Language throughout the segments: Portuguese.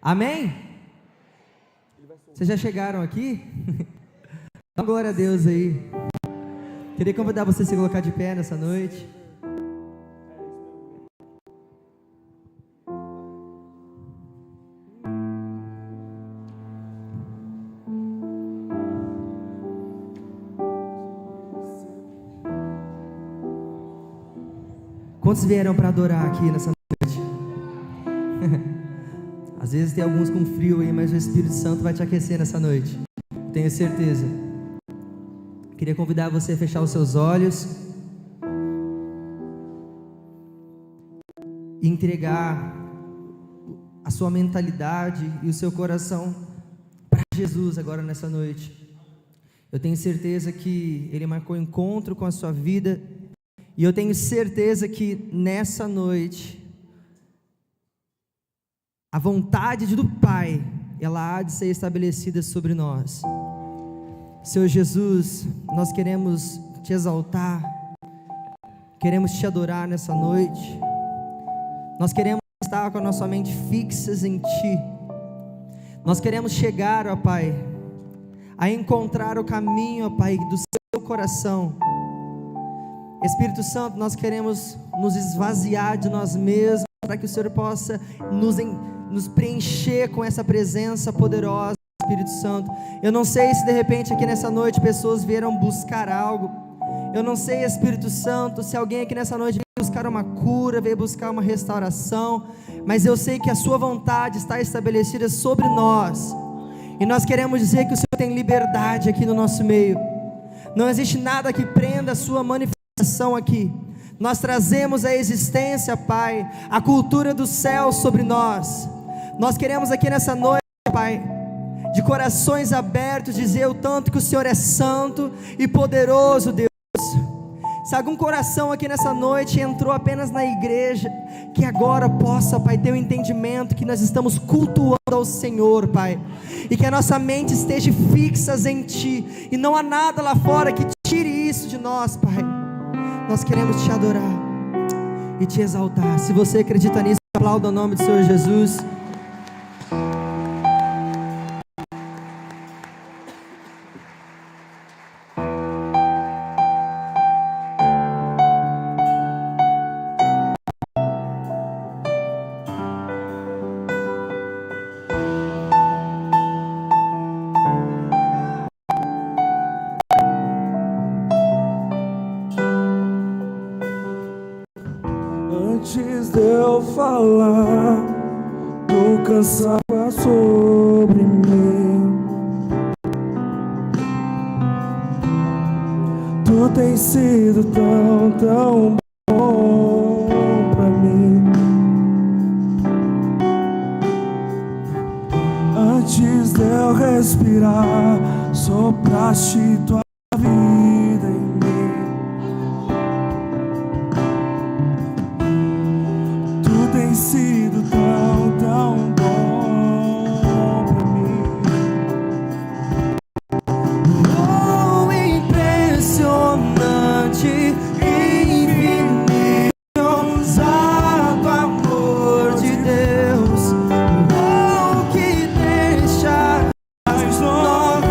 Amém? Vocês já chegaram aqui? Dá glória a Deus aí. Queria convidar você a se colocar de pé nessa noite. Quantos vieram para adorar aqui nessa noite? Às vezes tem alguns com frio aí, mas o Espírito Santo vai te aquecer nessa noite, tenho certeza. Queria convidar você a fechar os seus olhos e entregar a sua mentalidade e o seu coração para Jesus agora nessa noite. Eu tenho certeza que Ele marcou encontro com a sua vida, e eu tenho certeza que nessa noite a vontade do Pai, ela há de ser estabelecida sobre nós. Senhor Jesus, nós queremos te exaltar, queremos te adorar nessa noite, nós queremos estar com a nossa mente fixas em Ti, nós queremos chegar, ó Pai, a encontrar o caminho, ó Pai, do Seu coração. Espírito Santo, nós queremos nos esvaziar de nós mesmos, para que o Senhor possa nos preencher com essa presença poderosa, Espírito Santo. Eu não sei se de repente aqui nessa noite pessoas vieram buscar algo. Eu não sei, Espírito Santo, se alguém aqui nessa noite veio buscar uma cura, veio buscar uma restauração, mas eu sei que a sua vontade está estabelecida sobre nós, e nós queremos dizer que o Senhor tem liberdade aqui no nosso meio. Não existe nada que prenda a sua manifestação aqui. Nós trazemos a existência, Pai, a cultura do céu sobre nós. Nós queremos aqui nessa noite, Pai, de corações abertos, dizer o tanto que o Senhor é santo e poderoso, Deus. Se algum coração aqui nessa noite entrou apenas na igreja, que agora possa, Pai, ter o entendimento que nós estamos cultuando ao Senhor, Pai, e que a nossa mente esteja fixas em Ti, e não há nada lá fora que tire isso de nós, Pai. Nós queremos Te adorar e Te exaltar. Se você acredita nisso, aplauda o nome do Senhor Jesus. Antes de eu falar, tu cansava sobre mim. Tu tens sido tão, tão bom pra mim. Antes de eu respirar, sopraste tua vida em mim. Tem sido tão, tão bom pra mim. Oh, impressionante, infinito, ousado amor de Deus. Oh, que deixa as 99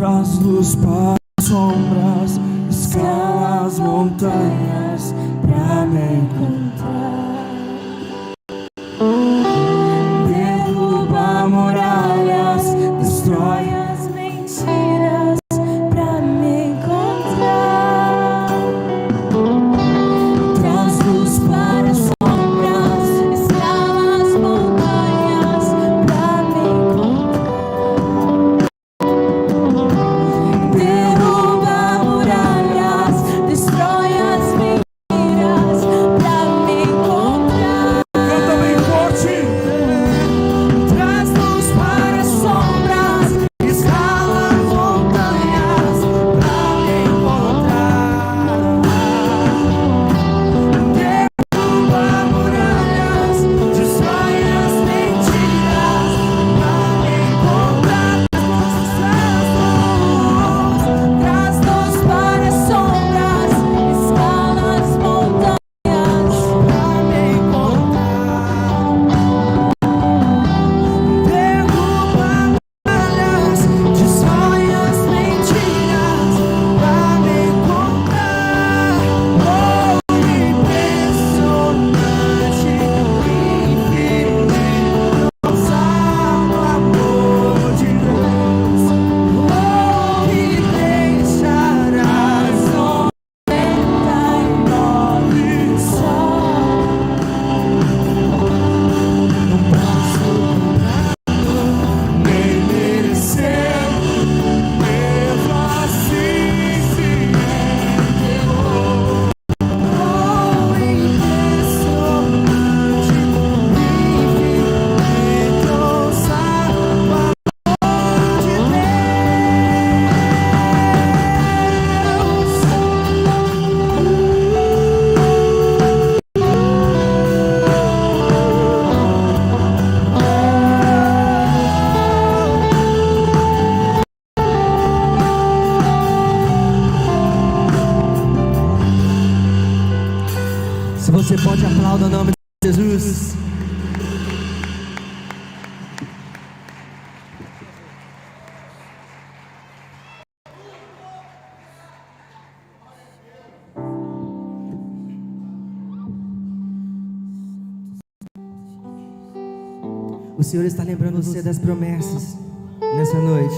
traz luz para as sombras, escala as montanhas pra me encontrar. Derruba muralhas, destrói as mentiras pra me encontrar. Traz luz para as sombras, escala as montanhas pra me encontrar. Derruba muralhas, destrói as mentiras pra me encontrar. Canta bem forte. Traz luz para as sombras, escala as montanhas pra me encontrar. Derruba muralhas, destrói as mentiras pra me encontrar. Traz luz para as sombras, escala as montanhas pra me encontrar. Derruba muralhas, destrói as mentiras pra me encontrar. Oh, impressionante, infinito, salvo amor de Deus. Oh, me deixarás 99 só. Nem mereceu, mesmo assim se entregou. Oh, impressionante, infinito, salvo amor de Se você pode, aplauda o nome de Jesus. O Senhor está lembrando você das promessas nessa noite.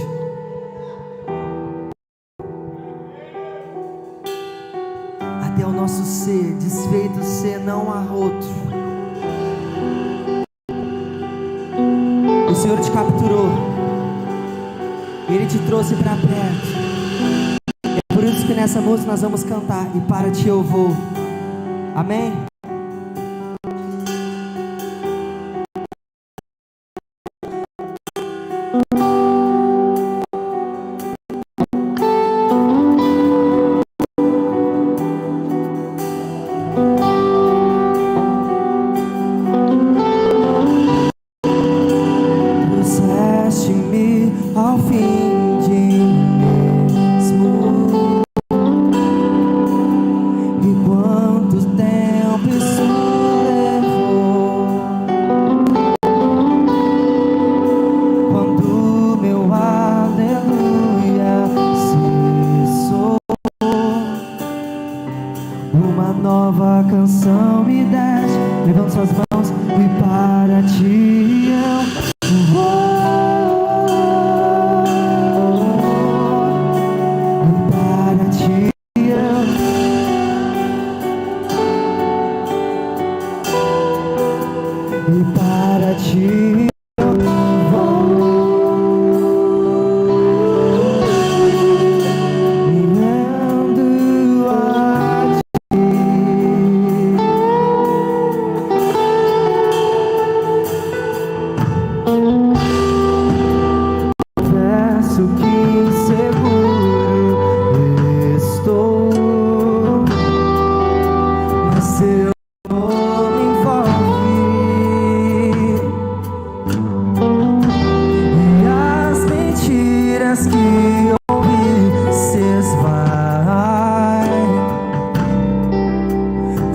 Até o nosso ser, desfeito ser, não há outro. O Senhor te capturou, Ele te trouxe para perto. É por isso que nessa música nós vamos cantar E para ti eu vou. Amém? Trouxeste-me ao fim de mim mesmo. E quanto tempo isso levou? Quando meu aleluia cessou, uma nova canção me desce. Levanta suas mãos e para ti eu vou. Para ti e para ti eu vou. Me rendo a ti. Confesso que inseguro estou, mas seu amor me envolve. E as mentiras que ouvi se esvai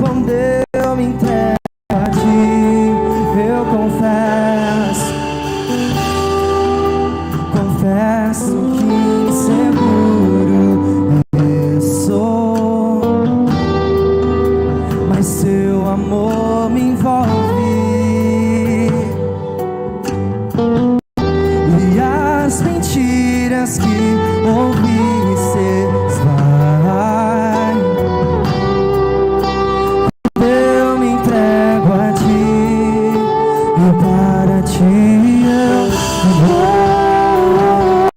quando eu me entrego a ti. Eu confesso que inseguro vez que ouvistes, vai, eu me entrego a ti, e para ti eu vou,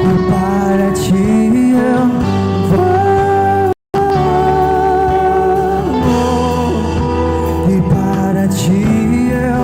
e para ti eu vou, e para ti eu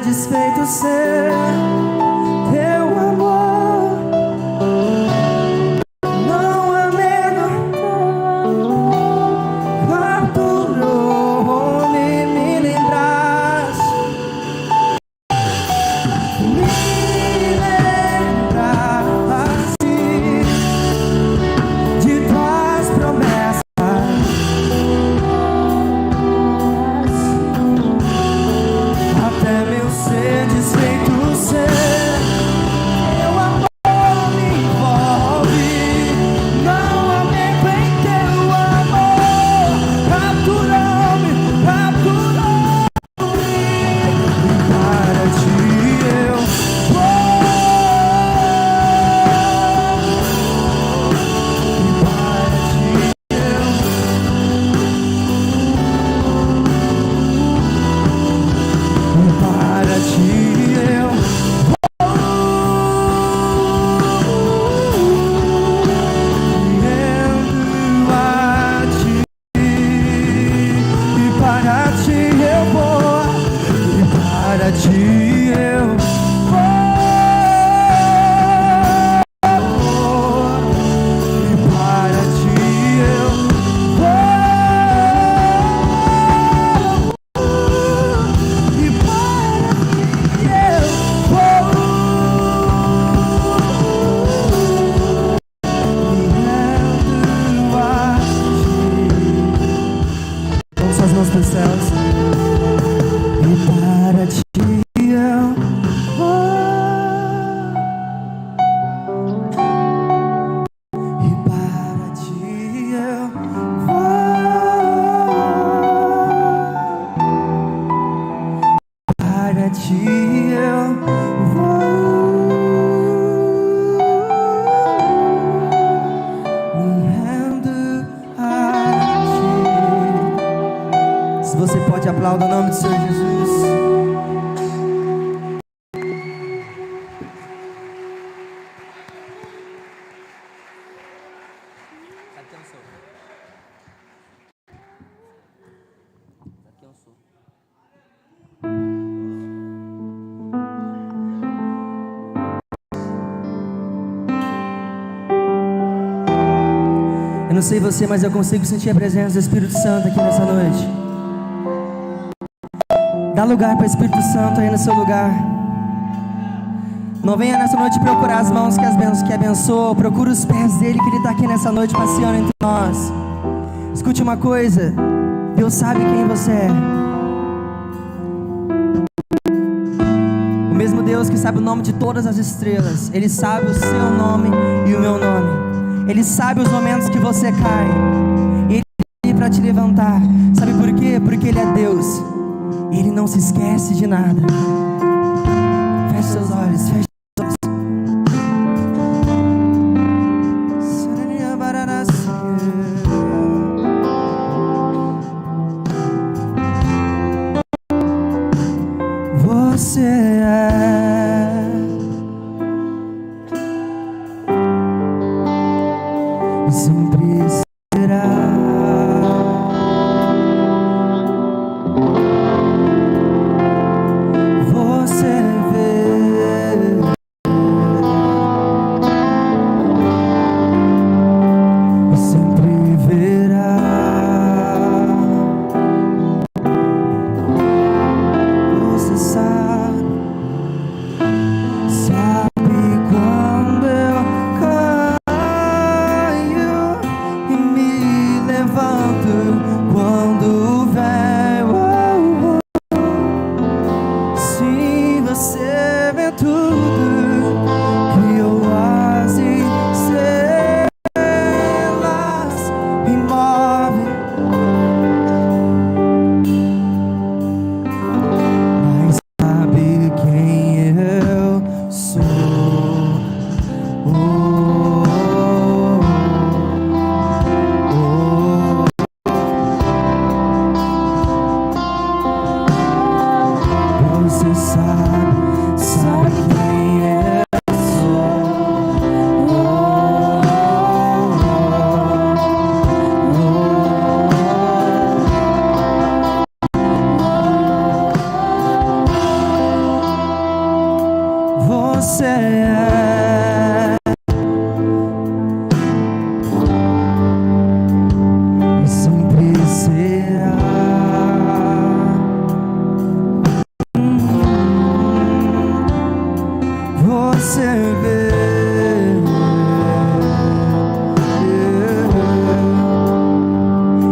desfeito ser teu amor, não há medo, capturou-me, me lembraste de tuas promessas. Até meu ser desfeito ser, teu amor me envolve, não há medo em teu amor, capturou-me, capturou-me, e para ti eu vou, e para ti eu para ti eu vou, indo a ti, e para ti eu vou, e para ti eu vou, e para ti eu vou, e para vamos as mãos para os céus. E para ti eu vou, e para ti eu vou, para ti eu vou, me rendo a ti. Se você pode, aplaudir o nome do Senhor Jesus. Eu não sei você, mas eu consigo sentir a presença do Espírito Santo aqui nessa noite. Dá lugar para o Espírito Santo aí no seu lugar. Não venha nessa noite procurar as mãos que abençoam. Procura os pés dele, que ele está aqui nessa noite passeando entre nós. Escute uma coisa: Deus sabe quem você é. O mesmo Deus que sabe o nome de todas as estrelas. Ele sabe o seu nome e o meu nome. Ele sabe os momentos que você cai. E Ele está aí para te levantar. Sabe por quê? Porque Ele é Deus. E Ele não se esquece de nada. Feche seus olhos, feche seus olhos. Você é e sempre será. Você vê e sempre verá. Você sabe quando eu caio e me levanto quando vem. Se você vê tudo, criou as estrelas e move. Mas sabe quem eu sou? Você sabe quem eu sou. Você é e sempre será. Você vê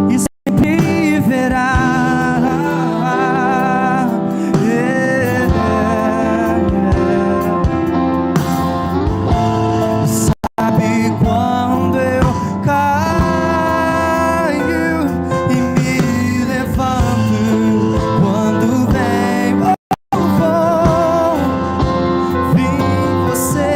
e sempre verá. Sabe quando eu caio e me levanto quando vem o voo. Vi você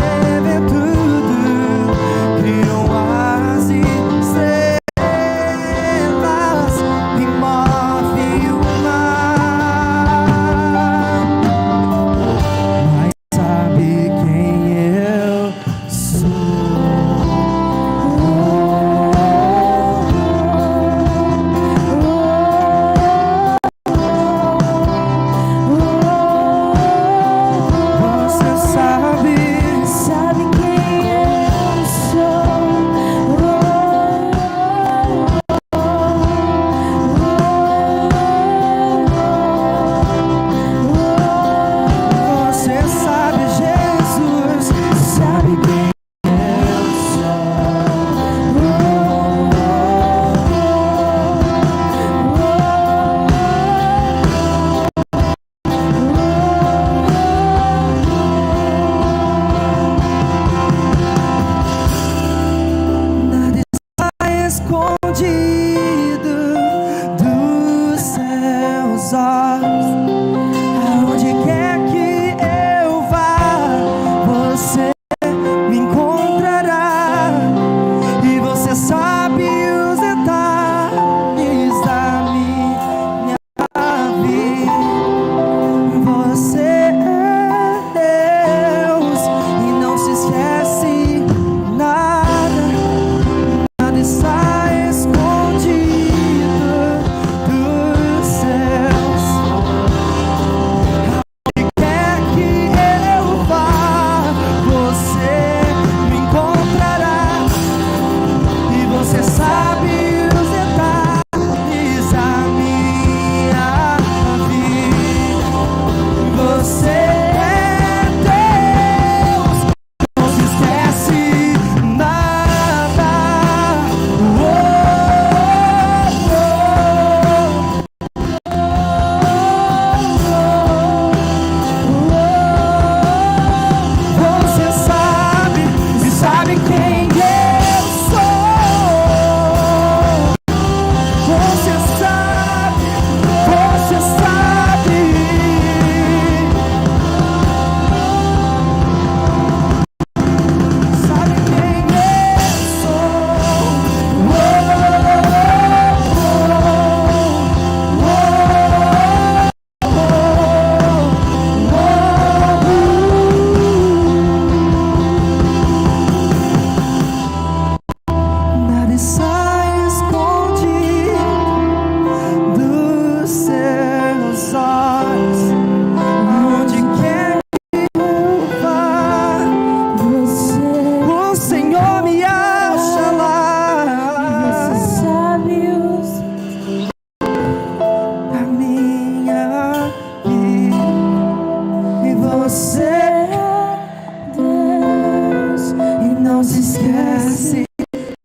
não se esquece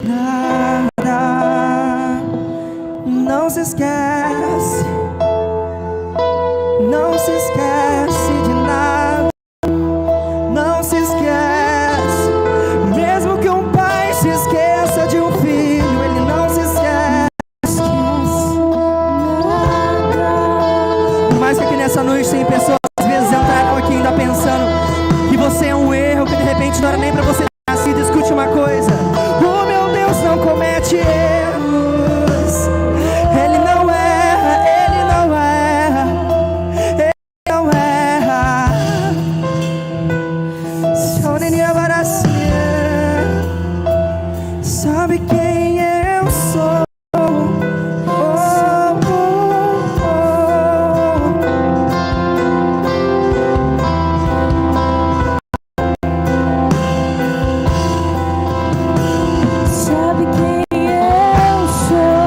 nada, não se esquece, não se esquece de nada, não se esquece. Mesmo que um pai se esqueça de um filho, ele não se esquece. Por mais que aqui nessa noite tem pessoas que às vezes entraram aqui ainda pensando que você é um erro, que de repente não era nem pra você ter nascido. Escute uma coisa: o meu Deus não comete erros. Ele não erra, ele não erra, ele não erra. Sabe quem eu sou? Sabe quem eu sou? Sabes quem eu sou?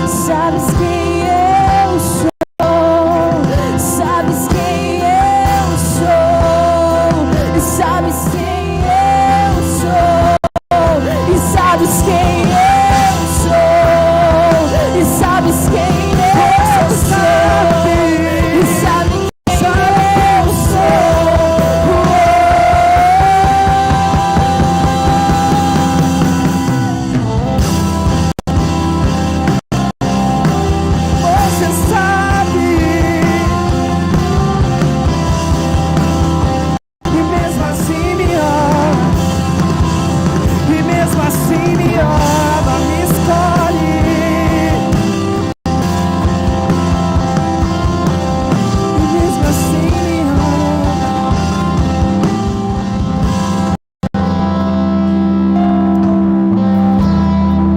Sabes quem eu sou? E sabes quem eu sou? E sabes quem eu sou? E sabes quem eu sou? E sabe quem eu sou? Você sabe, e mesmo assim me ama, e mesmo assim me ama, me escolhe, e mesmo assim me ama.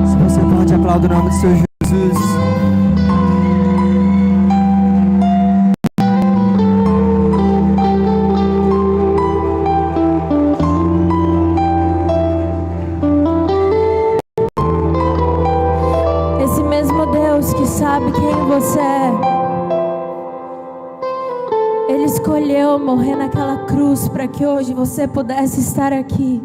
Se você pode aplaudir o nome do Senhor Jesus. Esse mesmo Deus que sabe quem você é, Ele escolheu morrer naquela cruz para que hoje você pudesse estar aqui.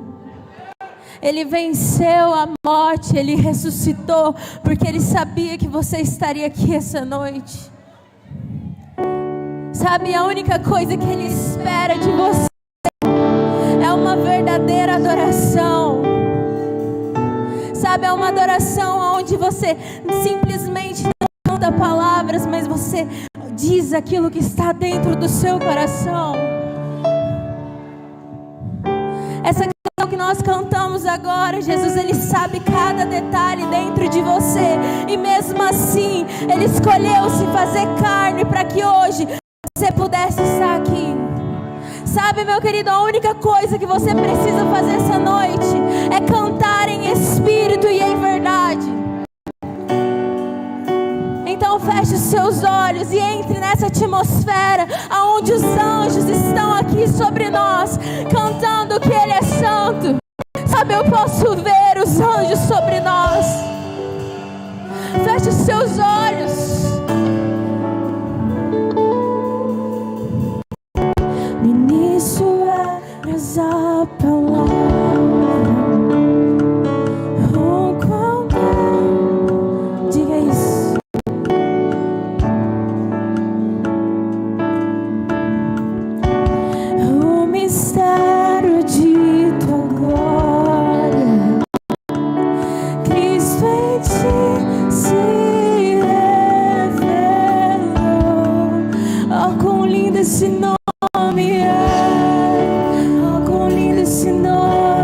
Ele venceu a morte, Ele ressuscitou, porque Ele sabia que você estaria aqui essa noite. Sabe, a única coisa que Ele espera de você é uma verdadeira adoração. Sabe, é uma adoração onde você simplesmente não canta palavras, mas você diz aquilo que está dentro do seu coração. Essa canção que nós cantamos agora, Jesus, Ele sabe cada detalhe dentro de você. E mesmo assim, Ele escolheu se fazer carne para que hoje você pudesse estar aqui. Sabe, meu querido, a única coisa que você precisa fazer essa noite é cantar em espírito e em verdade. Então feche os seus olhos e entre nessa atmosfera onde os anjos estão aqui sobre nós, cantando que Ele é santo. Sabe, eu posso ver os anjos sobre nós. Feche os seus olhos. No início eras a palavra, oh, quando diga isso. O mistério de tua glória, Cristo em ti se revelou. Oh, quão lindo esse nome é, oh, quão lindo esse nome.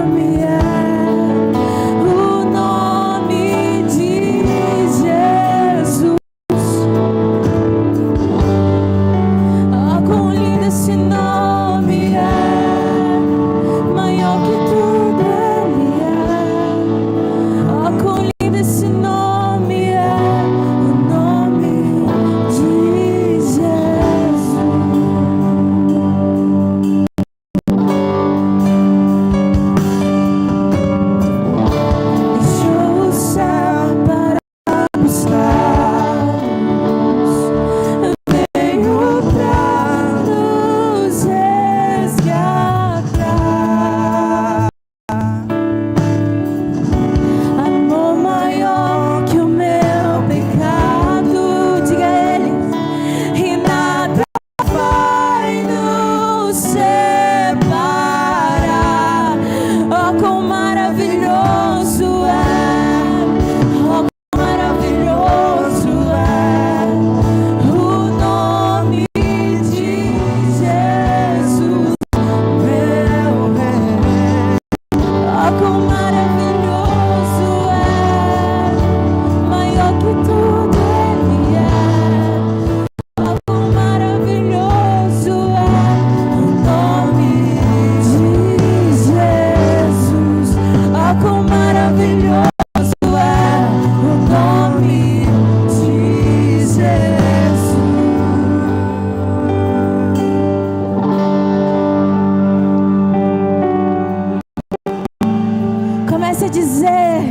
possa dizer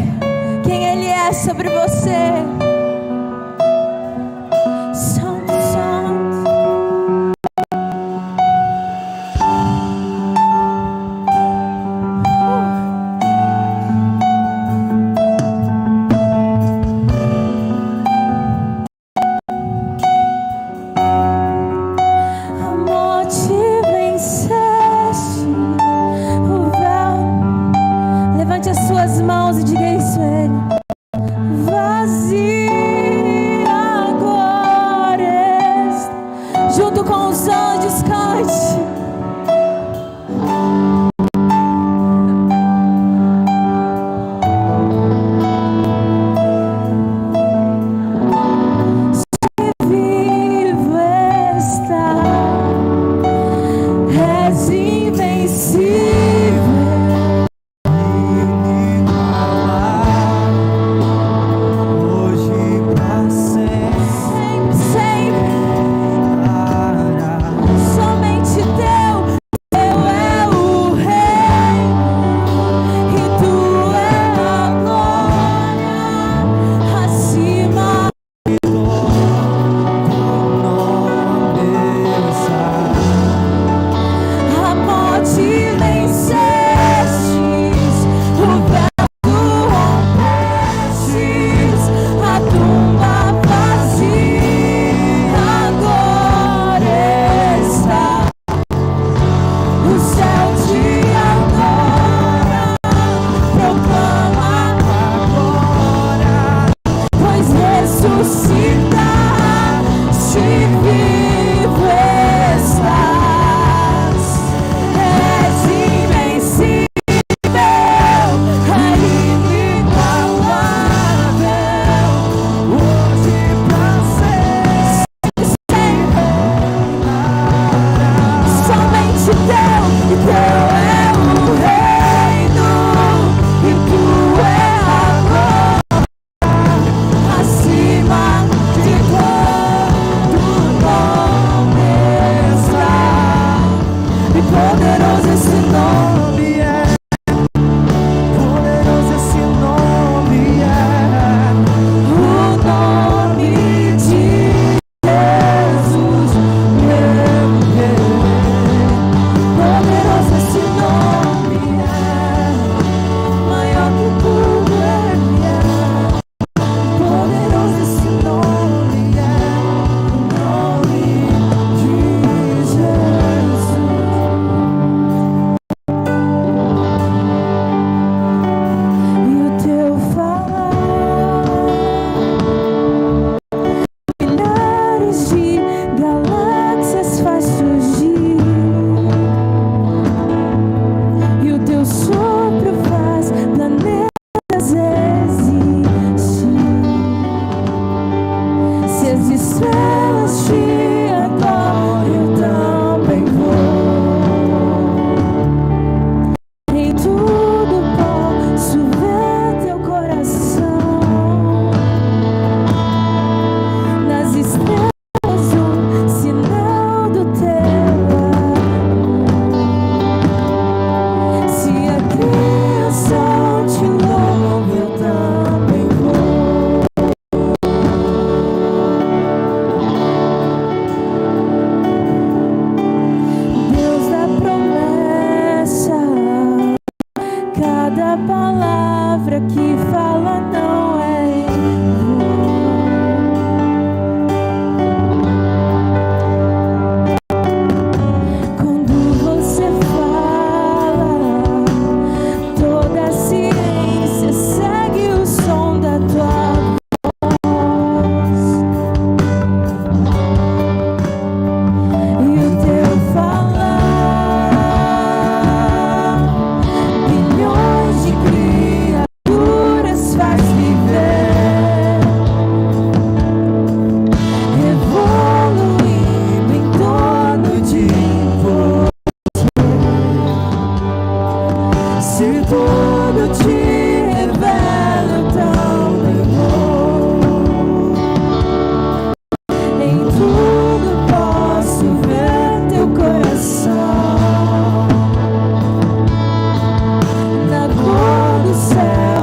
quem Ele é sobre você. Santo, Santo. A morte venceste o véu. Levante as suas mãos e diga isso a Ele. Vazia agora está. Junto com os anjos cante. Vivo está, és invencível. Hoje pra sempre, Sempre, somente teu é o Rei, e tu é a glória acima. A morte vencestes, o véu tu rompestes, a tumba vazia agora está. O céu te adora, proclama agora, pois ressuscitaste, vivo estás. És invencível, é inigualável. Hoje pra sempre, somente teu, e teu é o reino, e tu é a glória acima de todo nome está. E poderoso esse nome é, poderoso esse nome é. o nome de Jesus, meu Rei. Poderoso esse nome é, maior que tudo Ele é. Poderoso esse nome é, o nome de Jesus. E o teu falar, milhares de galáxias faz surgir, e o teu sopro faz planetas existir. Se as estrelas te adoram, eu também vou. Em tudo posso ver teu coração. Nas estrelas um sinal do teu amor. Se a criação te louva, eu também vou. Deus da promessa, cada palavra que fala não é em vão. Quando você fala, toda a ciência segue o som da tua voz. E o teu falar, bilhões de criaturas faz viver, evoluindo em torno de você. Se tudo te revela, eu também vou. Em tudo posso ver teu coração, na cor do céu.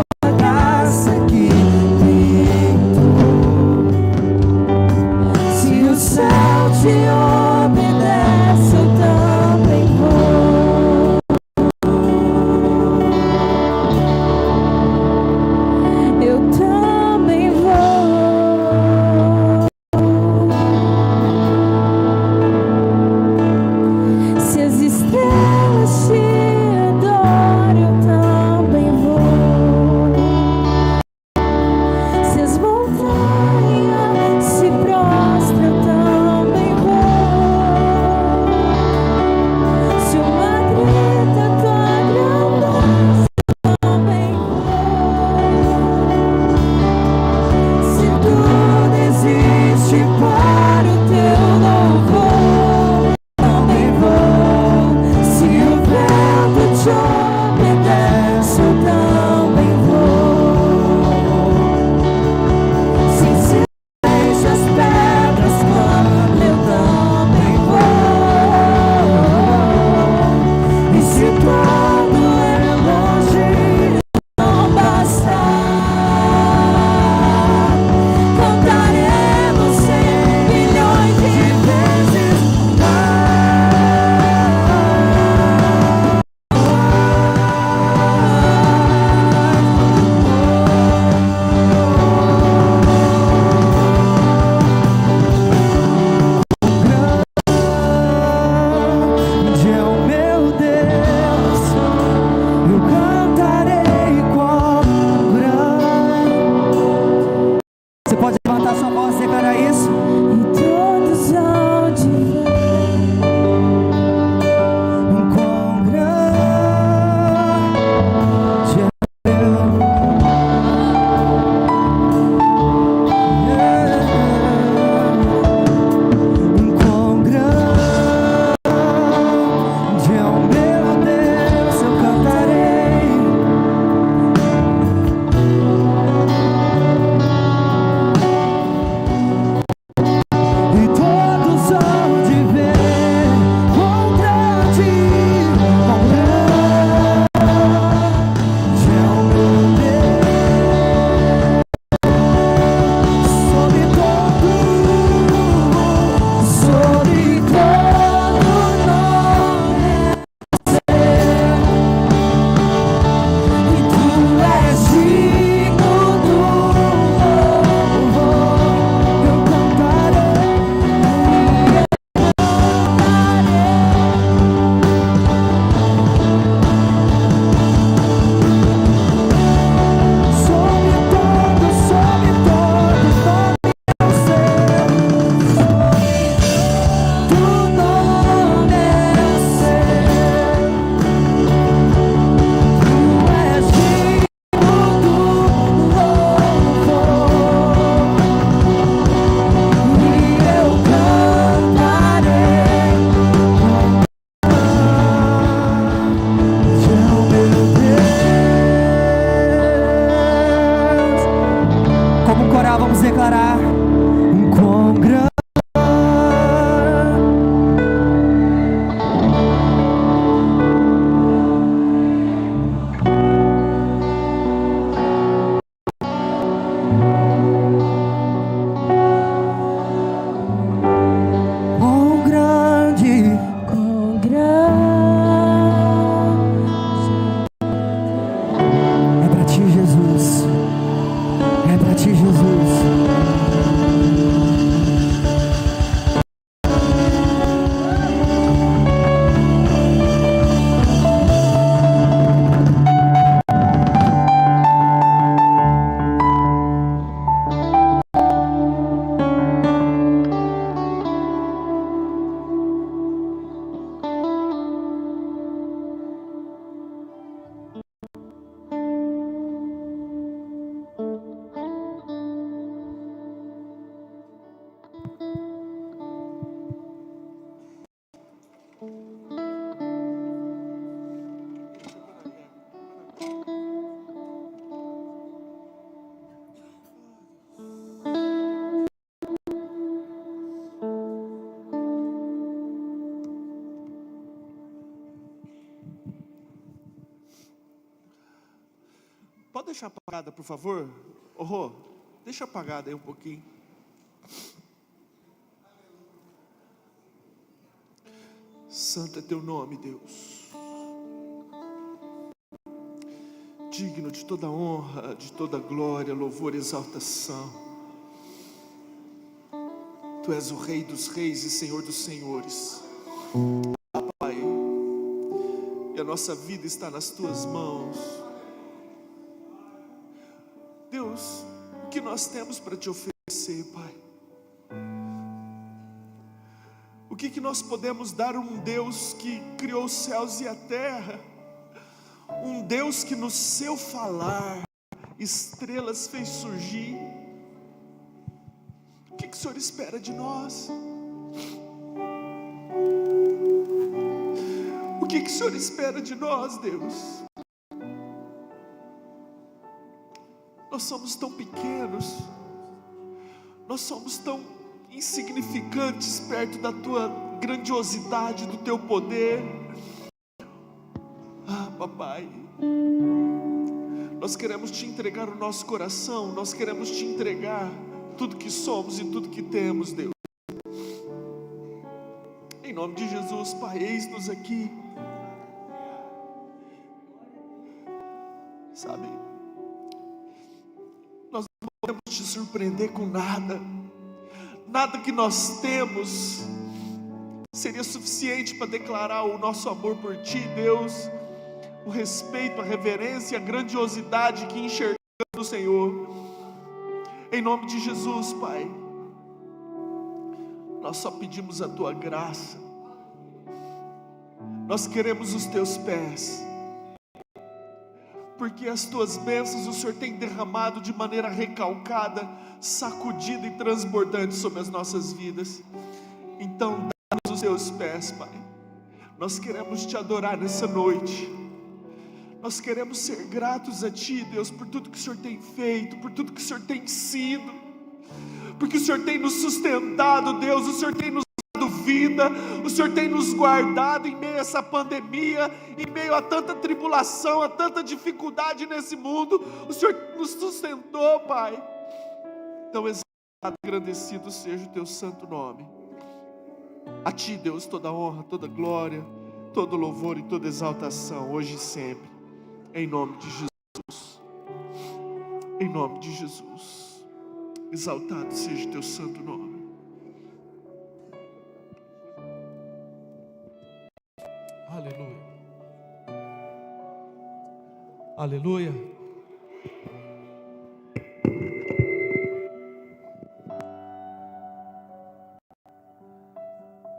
Pode deixar apagada, por favor? Rô, deixa apagada aí um pouquinho. Santo é teu nome, Deus. Digno de toda honra, de toda glória, louvor e exaltação. Tu és o Rei dos reis e Senhor dos senhores. Pai, e a nossa vida está nas tuas mãos. Deus, o que nós temos para te oferecer, Pai? O que nós podemos dar a um Deus que criou os céus e a terra? Um Deus que no seu falar estrelas fez surgir. O que o Senhor espera de nós? O que o Senhor espera de nós, Deus? Nós somos tão pequenos, nós somos tão insignificantes perto da tua grandiosidade, do teu poder. Papai, nós queremos te entregar o nosso coração, nós queremos te entregar tudo que somos e tudo que temos, Deus. Em nome de Jesus, Pai, eis-nos aqui. Sabe, nós não podemos te surpreender com nada. Nada que nós temos seria suficiente para declarar o nosso amor por ti, Deus. O respeito, a reverência, a grandiosidade que enxergamos no Senhor. Em nome de Jesus, Pai, nós só pedimos a tua graça. Nós queremos os teus pés, porque as tuas bênçãos o Senhor tem derramado de maneira recalcada, sacudida e transbordante sobre as nossas vidas. Então dá-nos os teus pés, Pai. Nós queremos te adorar nessa noite. Nós queremos ser gratos a ti, Deus, por tudo que o Senhor tem feito, por tudo que o Senhor tem sido, porque o Senhor tem nos sustentado, Deus. O Senhor tem nos dado vida, o Senhor tem nos guardado em meio a essa pandemia, em meio a tanta tribulação, a tanta dificuldade nesse mundo. O Senhor nos sustentou, Pai. Então exaltado e agradecido seja o teu santo nome. A ti, Deus, toda honra, toda glória, todo louvor e toda exaltação, hoje e sempre. Em nome de Jesus, em nome de Jesus, exaltado seja o teu santo nome. Aleluia, aleluia.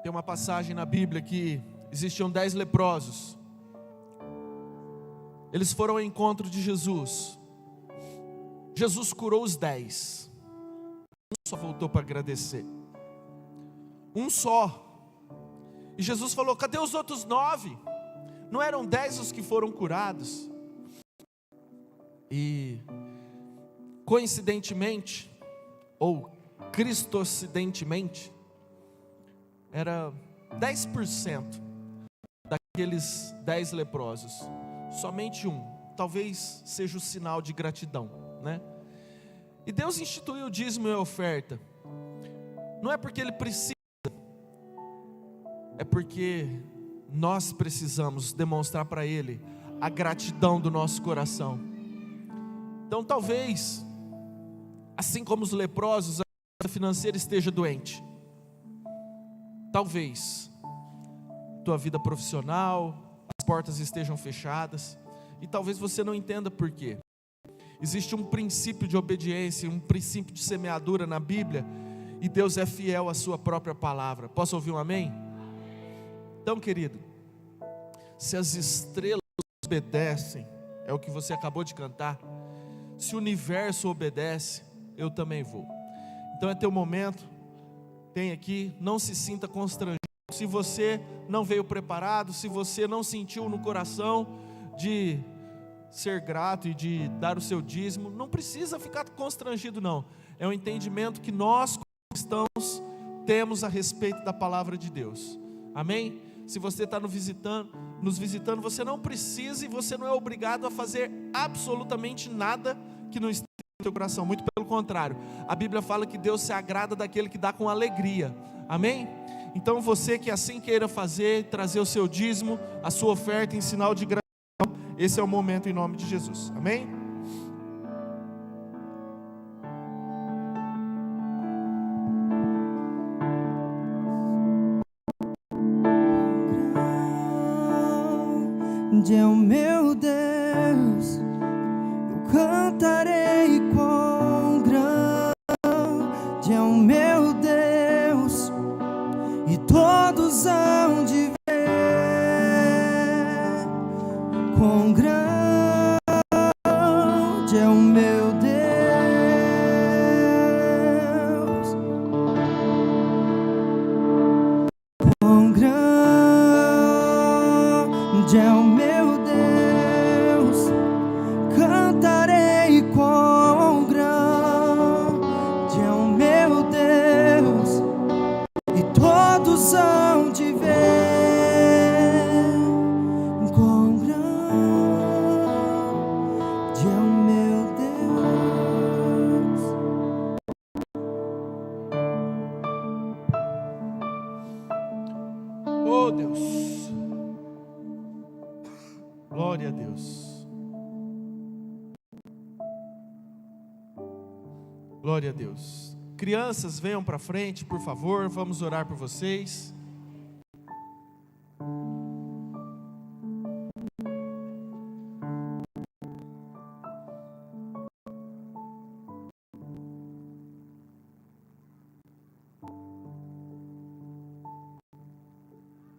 Tem uma passagem na Bíblia que existiam 10 leprosos. Eles foram ao encontro de Jesus. Jesus curou os 10. Um só voltou para agradecer. Um só. E Jesus falou: cadê os outros 9? Não eram 10 os que foram curados? E coincidentemente, ou cristocidentemente, era 10% daqueles 10 leprosos. Somente um, talvez seja o sinal de gratidão, né? E Deus instituiu o dízimo e a oferta. Não é porque Ele precisa, é porque nós precisamos demonstrar para Ele a gratidão do nosso coração. Então talvez, assim como os leprosos, a vida financeira esteja doente. Talvez tua vida profissional, as portas estejam fechadas, e talvez você não entenda por quê. Existe um princípio de obediência, um princípio de semeadura na Bíblia, e Deus é fiel à sua própria palavra. Posso ouvir um amém? Então, querido, se as estrelas obedecem, é o que você acabou de cantar, se o universo obedece, eu também vou. Então é teu momento, tem aqui, não se sinta constrangido. Se você não veio preparado, se você não sentiu no coração de ser grato e de dar o seu dízimo, não precisa ficar constrangido não. É um entendimento que nós cristãos temos a respeito da palavra de Deus. Amém? Se você está nos visitando, você não precisa e você não é obrigado a fazer absolutamente nada que não esteja no teu coração. Muito pelo contrário, a Bíblia fala que Deus se agrada daquele que dá com alegria. Amém? Então você que assim queira fazer, trazer o seu dízimo, a sua oferta em sinal de gratidão, esse é o momento em nome de Jesus. Amém? Grande é o meu Deus, eu cantarei com grande é o meu Deus, e todos hão de ver. Com grande é o meu Deus, com grande é o meu Deus, cantarei com grande é o meu Deus, e todos hão de ver. Com grande é o meu Deus. Oh Deus, glória a Deus, glória a Deus. Crianças, venham para frente, por favor, vamos orar por vocês.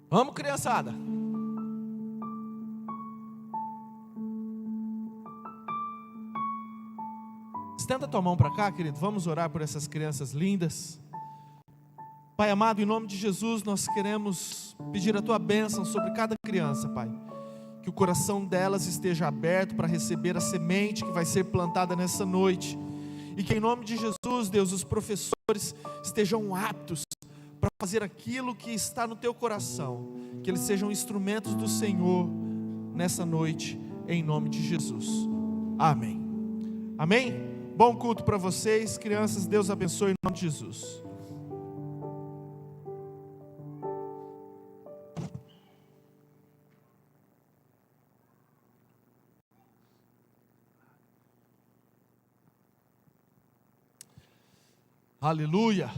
Vamos, criançada. Estenda a tua mão para cá, querido. Vamos orar por essas crianças lindas. Pai amado, em nome de Jesus, nós queremos pedir a tua bênção sobre cada criança, Pai. Que o coração delas esteja aberto para receber a semente que vai ser plantada nessa noite. E que em nome de Jesus, Deus, os professores estejam aptos para fazer aquilo que está no teu coração. Que eles sejam instrumentos do Senhor nessa noite, em nome de Jesus. Amém. Amém? Bom culto para vocês, crianças. Deus abençoe em nome de Jesus. Aleluia.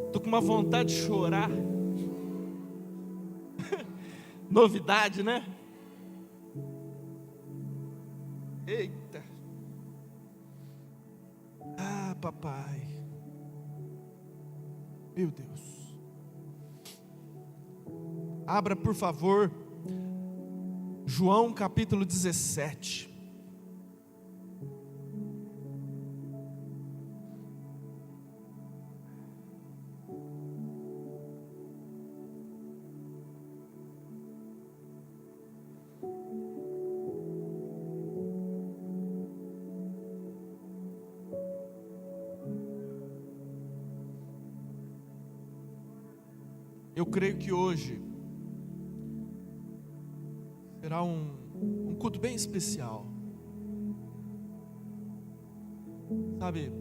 Estou com uma vontade de chorar. Novidade, né? Eita. Ah, papai. Meu Deus. Abra, por favor, João capítulo 17. Eu creio que hoje será um culto bem especial. Sabe,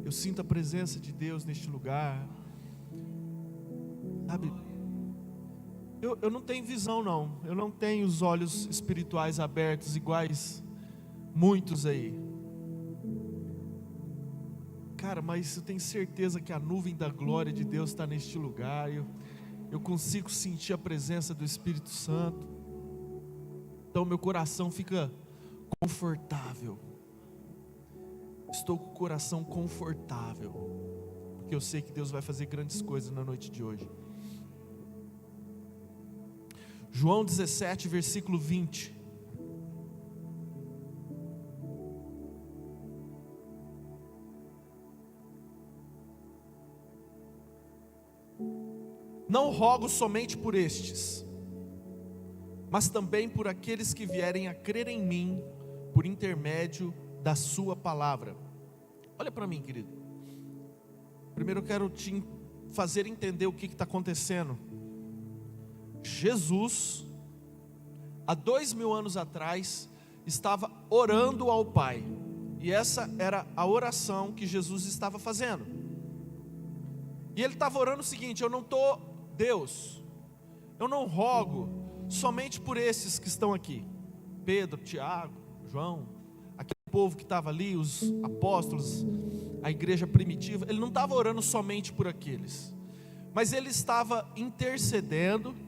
eu sinto a presença de Deus neste lugar. Sabe, eu não tenho visão não, eu não tenho os olhos espirituais abertos iguais muitos aí. Cara, mas eu tenho certeza que a nuvem da glória de Deus está neste lugar. Eu consigo sentir a presença do Espírito Santo. Então meu coração fica confortável. Estou com o coração confortável, porque eu sei que Deus vai fazer grandes coisas na noite de hoje. João 17, versículo 20. Não rogo somente por estes, mas também por aqueles que vierem a crer em mim, por intermédio da sua palavra. Olha para mim, querido. Primeiro eu quero te fazer entender o que está acontecendo. Jesus, há 2000 anos atrás, estava orando ao Pai. E essa era a oração que Jesus estava fazendo. E ele estava orando o seguinte: Deus, eu não rogo somente por esses que estão aqui, Pedro, Tiago, João, aquele povo que estava ali, os apóstolos, a igreja primitiva. Ele não estava orando somente por aqueles, mas ele estava intercedendo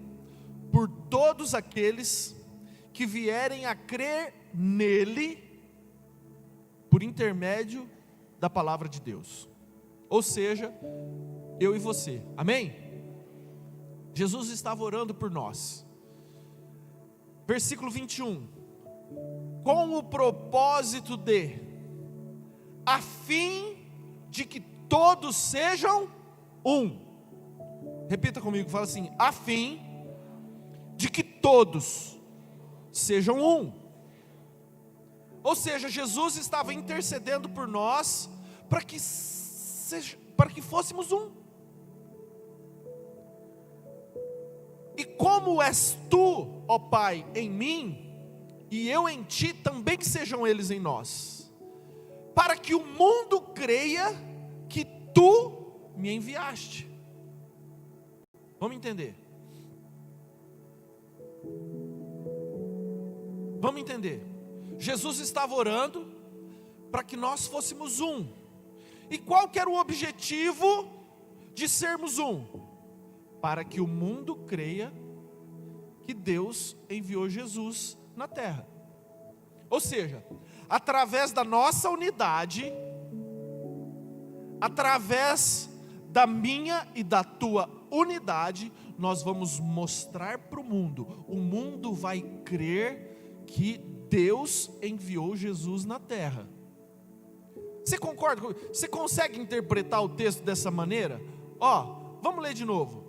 por todos aqueles que vierem a crer nele, por intermédio da palavra de Deus, ou seja, eu e você, amém? Jesus estava orando por nós. Versículo 21. Com o propósito a fim de que todos sejam um. Repita comigo, fala assim: a fim de que todos sejam um. Ou seja, Jesus estava intercedendo por nós para que fôssemos um. E como és tu, ó Pai, em mim, e eu em ti, também que sejam eles em nós, para que o mundo creia que tu me enviaste. Vamos entender? Vamos entender. Jesus estava orando para que nós fôssemos um. E qual que era o objetivo de sermos um? Para que o mundo creia que Deus enviou Jesus na terra. Ou seja, através da nossa unidade, através da minha e da tua unidade, nós vamos mostrar para o mundo vai crer que Deus enviou Jesus na terra. Você concorda comigo? Você consegue interpretar o texto dessa maneira? Vamos ler de novo.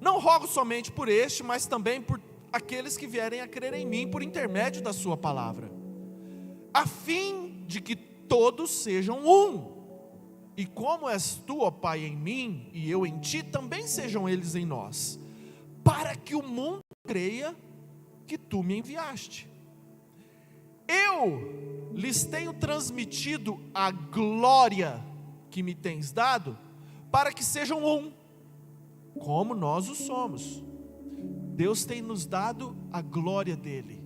Não rogo somente por este, mas também por aqueles que vierem a crer em mim por intermédio da sua palavra, a fim de que todos sejam um. E como és tu, ó Pai, em mim, e eu em ti, também sejam eles em nós, para que o mundo creia que tu me enviaste. Eu lhes tenho transmitido a glória que me tens dado, para que sejam um, como nós o somos. Deus tem nos dado a glória dele.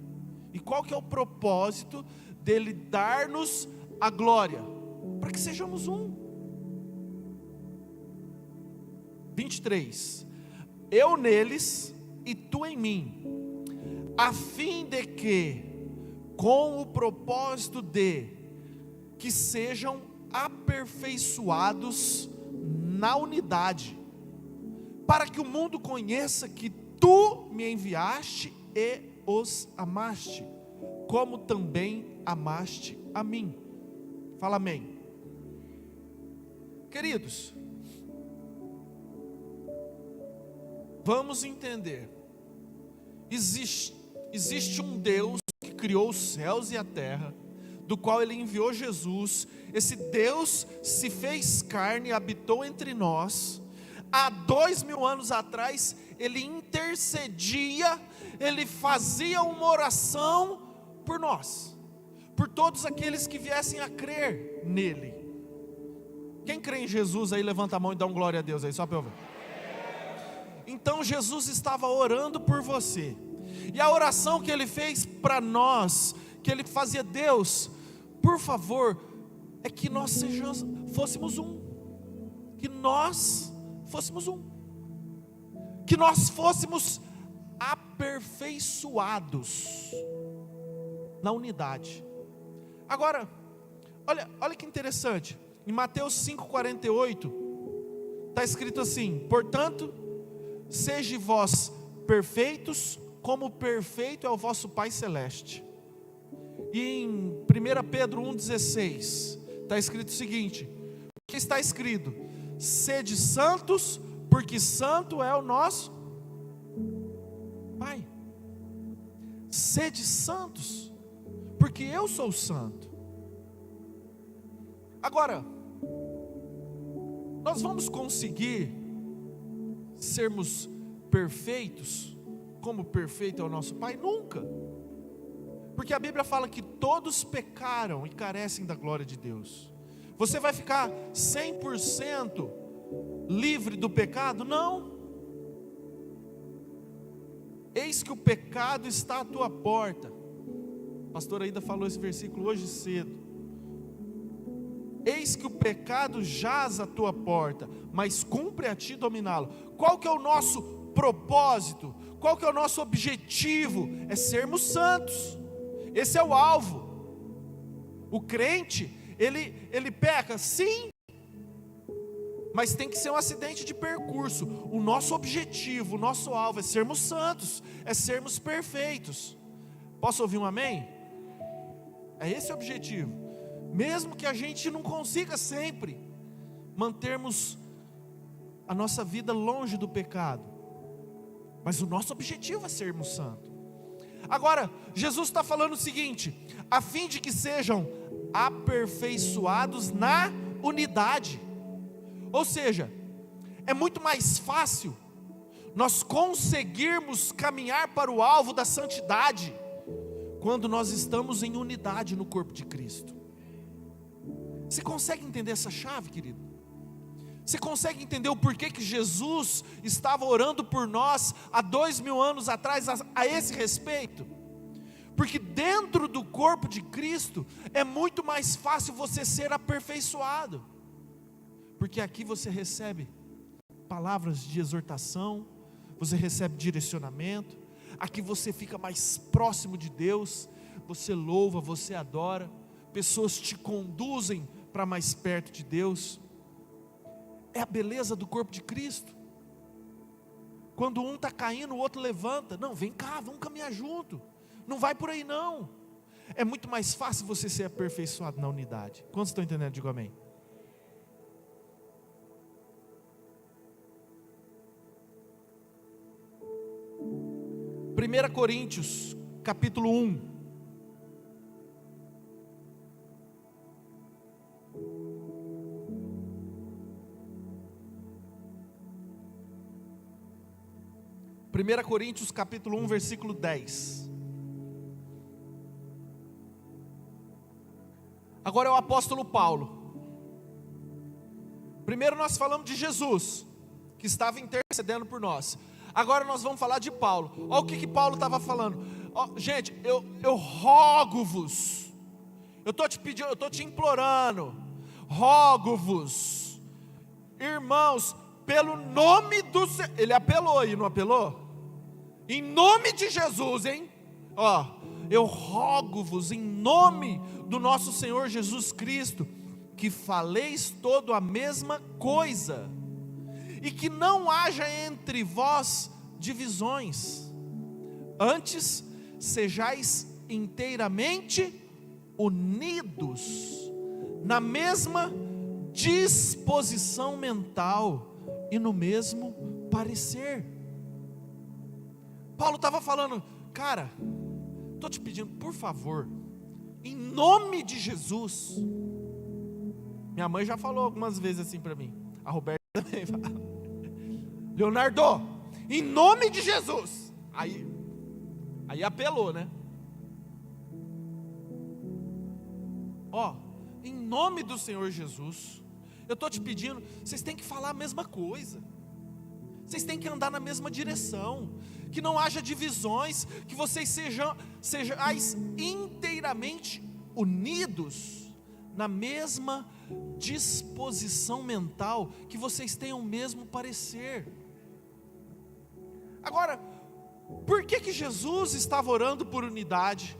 E qual que é o propósito dele dar-nos a glória? Para que sejamos um. 23. Eu neles e tu em mim, a fim de que, com o propósito que sejam aperfeiçoados na unidade, para que o mundo conheça que tu me enviaste e os amaste, como também amaste a mim. Fala amém. Queridos, vamos entender. Existe um Deus que criou os céus e a terra, do qual ele enviou Jesus. Esse Deus se fez carne e habitou entre nós. Há 2000 anos atrás, ele intercedia, ele fazia uma oração por nós, por todos aqueles que viessem a crer nele. Quem crê em Jesus aí, levanta a mão e dá um glória a Deus aí, só para eu ver. Então Jesus estava orando por você, e a oração que ele fez para nós, que ele fazia: Deus, por favor, é que nós fôssemos um, que nós fôssemos um, que nós fôssemos aperfeiçoados na unidade. Agora, olha que interessante, em Mateus 5,48, está escrito assim: portanto, sejam vós perfeitos, como perfeito é o vosso Pai Celeste. E em 1 Pedro 1,16, está escrito o seguinte: o que está escrito? Sede santos, porque santo é o nosso Pai. Sede santos, porque eu sou santo. Agora, nós vamos conseguir sermos perfeitos, como perfeito é o nosso Pai? Nunca. Porque a Bíblia fala que todos pecaram e carecem da glória de Deus. Você vai ficar 100% livre do pecado? Não. Eis que o pecado está à tua porta. A pastora Aida falou esse versículo hoje cedo. Eis que o pecado jaz à tua porta, mas cumpre a ti dominá-lo. Qual que é o nosso propósito? Qual que é o nosso objetivo? É sermos santos. Esse é o alvo. O crente, ele peca, sim, mas tem que ser um acidente de percurso. O nosso objetivo, o nosso alvo é sermos santos, é sermos perfeitos. Posso ouvir um amém? É esse o objetivo. Mesmo que a gente não consiga sempre mantermos a nossa vida longe do pecado, mas o nosso objetivo é sermos santos. Agora, Jesus está falando o seguinte: a fim de que sejam aperfeiçoados na unidade. Ou seja, é muito mais fácil nós conseguirmos caminhar para o alvo da santidade quando nós estamos em unidade no corpo de Cristo. Você consegue entender essa chave, querido? Você consegue entender o porquê que Jesus estava orando por nós há 2000 anos atrás a esse respeito? Porque dentro do corpo de Cristo é muito mais fácil você ser aperfeiçoado, porque aqui você recebe palavras de exortação, você recebe direcionamento, aqui você fica mais próximo de Deus, você louva, você adora, pessoas te conduzem para mais perto de Deus. É a beleza do corpo de Cristo. Quando um está caindo, o outro levanta. Não, vem cá, vamos caminhar junto. Não vai por aí não. É muito mais fácil você ser aperfeiçoado na unidade. Quantos estão entendendo? Digo amém. Primeira Coríntios, capítulo 1. Primeira Coríntios, capítulo 1, versículo 10. Agora é o apóstolo Paulo. Primeiro nós falamos de Jesus, que estava intercedendo por nós. Agora nós vamos falar de Paulo. Olha o que Paulo estava falando. Gente, eu rogo-vos, eu estou te pedindo, eu estou te implorando, rogo-vos, irmãos, pelo nome do Senhor. Ele apelou aí, não apelou? Em nome de Jesus, hein? Eu rogo-vos em nome do nosso Senhor Jesus Cristo, que faleis todo a mesma coisa, e que não haja entre vós divisões, antes sejais inteiramente unidos, na mesma disposição mental e no mesmo parecer. Paulo estava falando, cara, estou te pedindo, por favor, em nome de Jesus. Minha mãe já falou algumas vezes assim para mim, a Roberta também fala, Leonardo, em nome de Jesus. Aí apelou, né? Em nome do Senhor Jesus, eu estou te pedindo, vocês têm que falar a mesma coisa, vocês têm que andar na mesma direção, que não haja divisões, que vocês sejais inteiramente unidos, na mesma disposição mental, que vocês tenham o mesmo parecer. Agora, por que Jesus estava orando por unidade?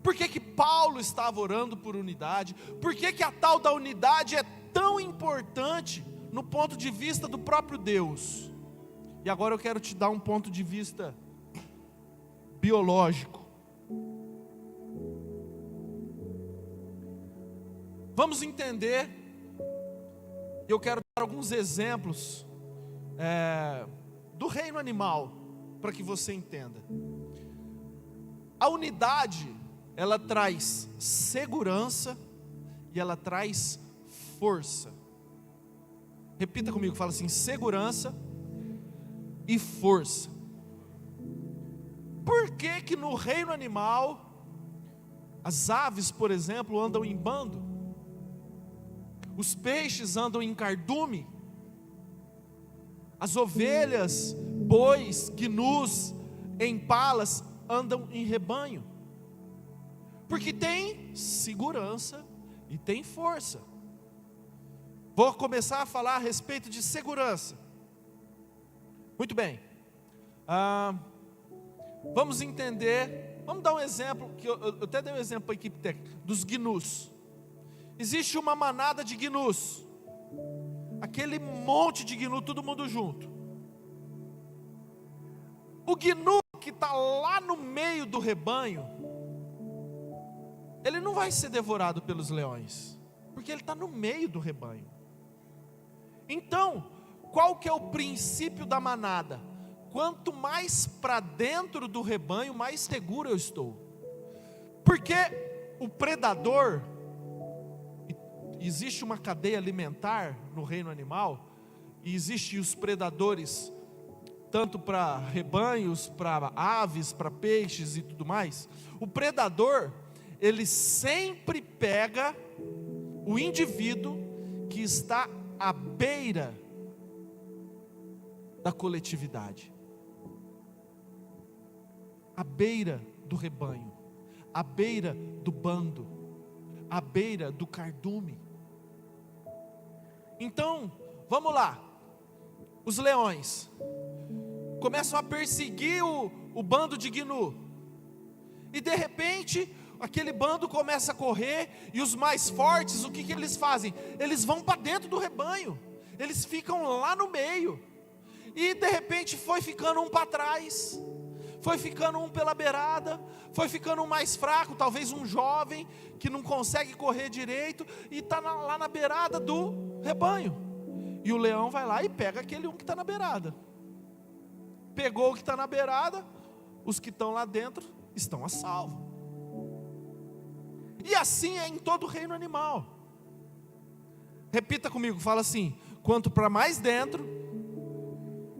Por que Paulo estava orando por unidade? Por que a tal da unidade é tão importante no ponto de vista do próprio Deus? E agora eu quero te dar um ponto de vista biológico. Vamos entender, eu quero dar alguns exemplos do reino animal, para que você entenda. A unidade, ela traz segurança e ela traz força. Repita comigo, fala assim: segurança e força. Por que que no reino animal as aves, por exemplo, andam em bando? Os peixes andam em cardume? As ovelhas, bois, gnus, empalas andam em rebanho? Porque tem segurança e tem força. Vou começar a falar a respeito de segurança. Muito bem. Vamos entender. Vamos dar um exemplo, que eu até dei um exemplo para a equipe técnica, dos gnus. Existe uma manada de gnus. Aquele monte de gnu, todo mundo junto. O gnu que está lá no meio do rebanho, ele não vai ser devorado pelos leões, porque ele está no meio do rebanho. Então, qual que é o princípio da manada? Quanto mais para dentro do rebanho, mais seguro eu estou. Porque o predador, existe uma cadeia alimentar no reino animal, e existem os predadores, tanto para rebanhos, para aves, para peixes e tudo mais. O predador, ele sempre pega o indivíduo que está à beira da coletividade, à beira do rebanho, à beira do bando, à beira do cardume. Então, vamos lá. Os leões começam a perseguir o bando de gnu, e de repente aquele bando começa a correr, e os mais fortes, o que eles fazem? Eles vão para dentro do rebanho, eles ficam lá no meio, e de repente foi ficando um para trás, foi ficando um pela beirada, foi ficando um mais fraco, talvez um jovem que não consegue correr direito, e está lá na beirada do rebanho, e o leão vai lá e pega aquele um que está na beirada. Pegou o que está na beirada, os que estão lá dentro estão a salvo. E assim é em todo o reino animal. Repita comigo, fala assim: quanto para mais dentro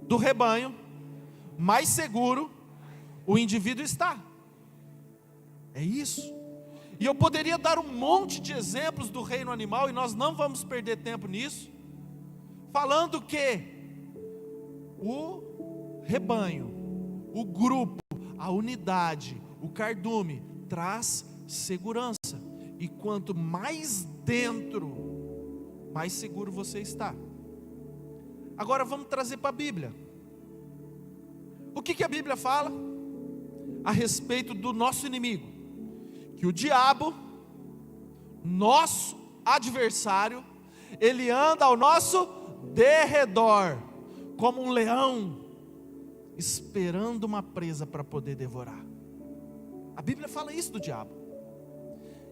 do rebanho, mais seguro o indivíduo está. É isso. E eu poderia dar um monte de exemplos do reino animal, e nós não vamos perder tempo nisso, falando que o rebanho, o grupo, a unidade, o cardume traz segurança, e quanto mais dentro, mais seguro você está. Agora vamos trazer para a Bíblia. O que a Bíblia fala a respeito do nosso inimigo? Que o diabo, nosso adversário, ele anda ao nosso derredor, como um leão, esperando uma presa para poder devorar. A Bíblia fala isso do diabo.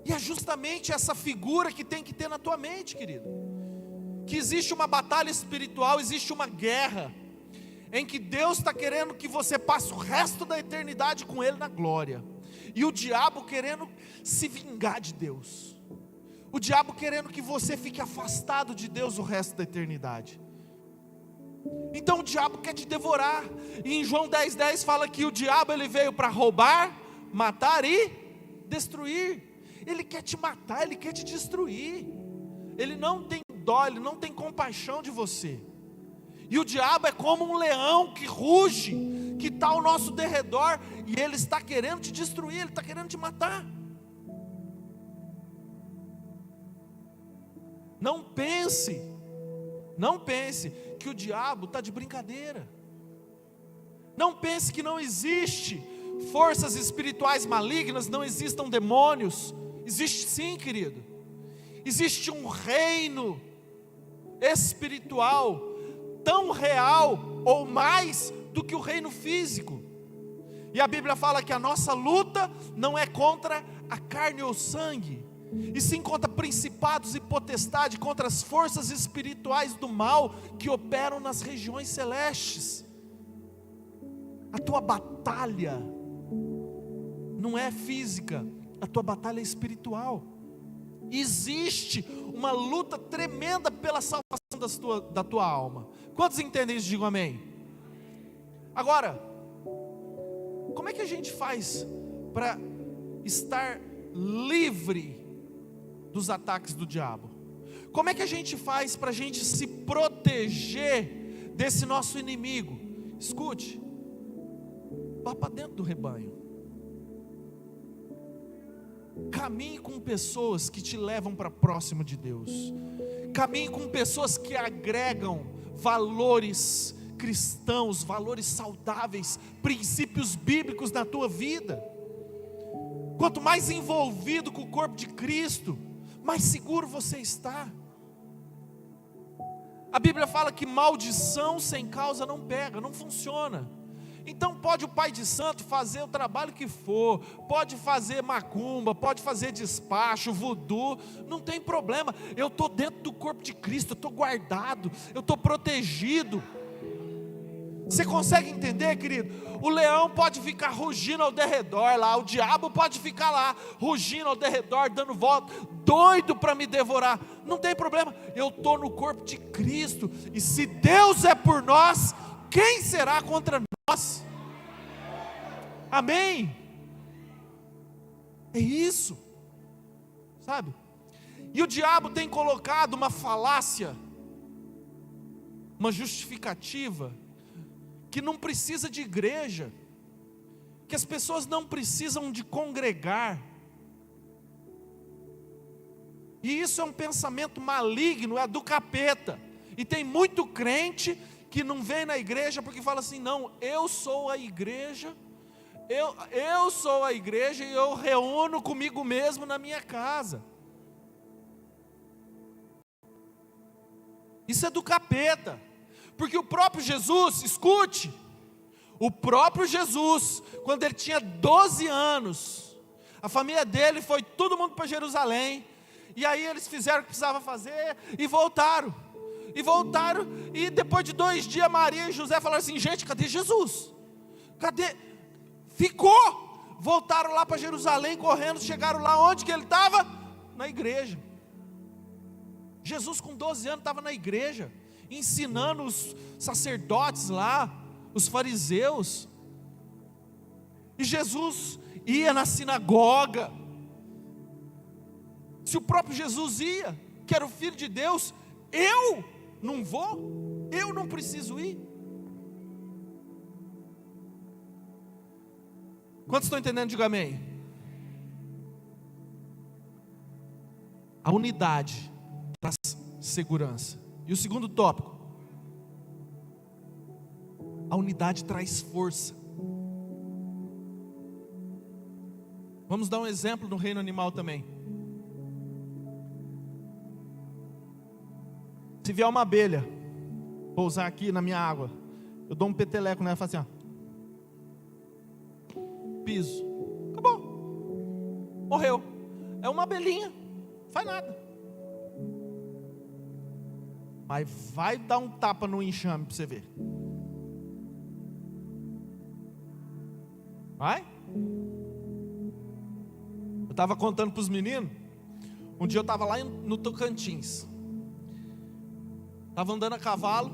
E é justamente essa figura que tem que ter na tua mente, querido. Que existe uma batalha espiritual, existe uma guerra, em que Deus está querendo que você passe o resto da eternidade com Ele na glória. E o diabo querendo se vingar de Deus. O diabo querendo que você fique afastado de Deus o resto da eternidade. Então o diabo quer te devorar. E em João 10:10 fala que o diabo ele veio para roubar, matar e destruir. Ele quer te matar, ele quer te destruir. Ele não tem dó, ele não tem compaixão de você. E o diabo é como um leão que ruge, que está ao nosso derredor, e ele está querendo te destruir, ele está querendo te matar. Não pense que o diabo está de brincadeira. Não pense que não existe forças espirituais malignas, não existam demônios. Existe sim, querido. Existe um reino espiritual tão real ou mais do que o reino físico. E a Bíblia fala que a nossa luta não é contra a carne ou sangue, e sim contra principados e potestades, contra as forças espirituais do mal que operam nas regiões celestes. A tua batalha não é física, a tua batalha é espiritual. Existe uma luta tremenda pela salvação da tua alma. Quantos entendem isso? Digam amém. Agora, como é que a gente faz para estar livre dos ataques do diabo? Como é que a gente faz para a gente se proteger desse nosso inimigo? Escute, vá para dentro do rebanho, caminhe com pessoas que te levam para próximo de Deus, caminhe com pessoas que agregam valores cristãos, valores saudáveis, princípios bíblicos na tua vida. Quanto mais envolvido com o corpo de Cristo, mais seguro você está. A Bíblia fala que maldição sem causa não pega, não funciona. Então pode o pai de santo fazer o trabalho que for, pode fazer macumba, pode fazer despacho, voodoo, não tem problema. Eu estou dentro do corpo de Cristo, eu estou guardado, eu estou protegido. Você consegue entender, querido? O leão pode ficar rugindo ao derredor lá, o diabo pode ficar lá, rugindo ao derredor, dando volta, doido para me devorar, não tem problema. Eu estou no corpo de Cristo, e se Deus é por nós, quem será contra nós? Amém? É isso, sabe? E o diabo tem colocado uma falácia, uma justificativa, que não precisa de igreja, que as pessoas não precisam de congregar. E isso é um pensamento maligno, é do capeta. E tem muito crente que não vem na igreja porque fala assim: não, eu sou a igreja, eu sou a igreja e eu reúno comigo mesmo na minha casa. Isso é do capeta. Porque o próprio Jesus, escute, o próprio Jesus, quando ele tinha 12 anos, a família dele foi todo mundo para Jerusalém, e aí eles fizeram o que precisava fazer, e voltaram, e depois de 2 dias, Maria e José falaram assim: gente, cadê Jesus? Cadê? Ficou, voltaram lá para Jerusalém, correndo, chegaram lá, onde que ele estava? Na igreja. Jesus com 12 anos estava na igreja, ensinando os sacerdotes lá, os fariseus. E Jesus ia na sinagoga. Se o próprio Jesus ia, que era o Filho de Deus, eu não vou? Eu não preciso ir? Quantos estão entendendo? Diga amém. A unidade traz segurança. E o segundo tópico: a unidade traz força. Vamos dar um exemplo no reino animal também. Se vier uma abelha pousar aqui na minha água, eu dou um peteleco nela e falo assim: ó, piso, acabou, morreu. É uma abelhinha, não faz nada. Mas vai dar um tapa no enxame para você ver. Vai? Eu estava contando para os meninos. Um dia eu estava lá no Tocantins. Estava andando a cavalo.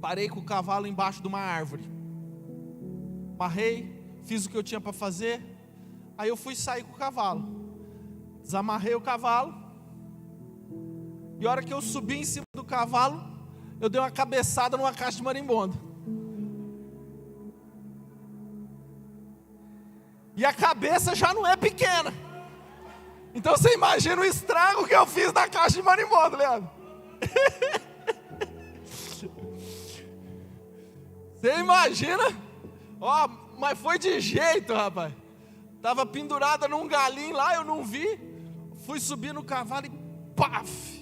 Parei com o cavalo embaixo de uma árvore. Amarrei, fiz o que eu tinha para fazer. Aí eu fui sair com o cavalo. Desamarrei o cavalo. E a hora que eu subi em cima do cavalo, eu dei uma cabeçada numa caixa de marimbondo. E a cabeça já não é pequena. Então você imagina o estrago que eu fiz na caixa de marimbondo, Leandro. Você imagina? Ó, mas foi de jeito, rapaz. Estava pendurada num galinho lá, eu não vi. Fui subir no cavalo e paf!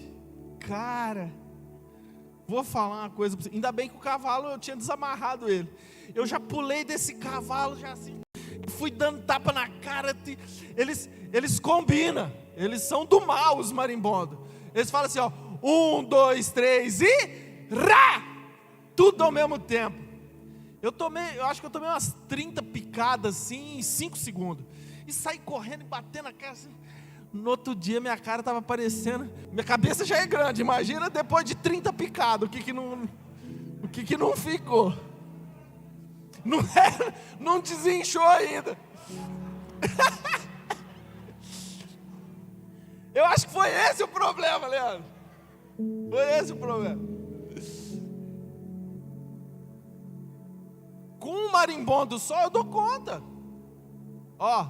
Cara, Vou falar uma coisa para você. Ainda bem que o cavalo, eu tinha desamarrado ele. Eu já pulei desse cavalo, já assim, fui dando tapa na cara. Eles combinam. Eles são do mal, os marimbondos. Eles falam assim, ó, 1, 2, 3 e rá! Tudo ao mesmo tempo. Eu acho que eu tomei umas 30 picadas assim em 5 segundos. E saí correndo e batendo na cara assim. No outro dia minha cara estava aparecendo. Minha cabeça já é grande, imagina depois de 30 picadas, o que não ficou. Não desinchou ainda. Eu acho que foi esse o problema, Leandro. Foi esse o problema. Com um marimbondo só eu dou conta. Ó,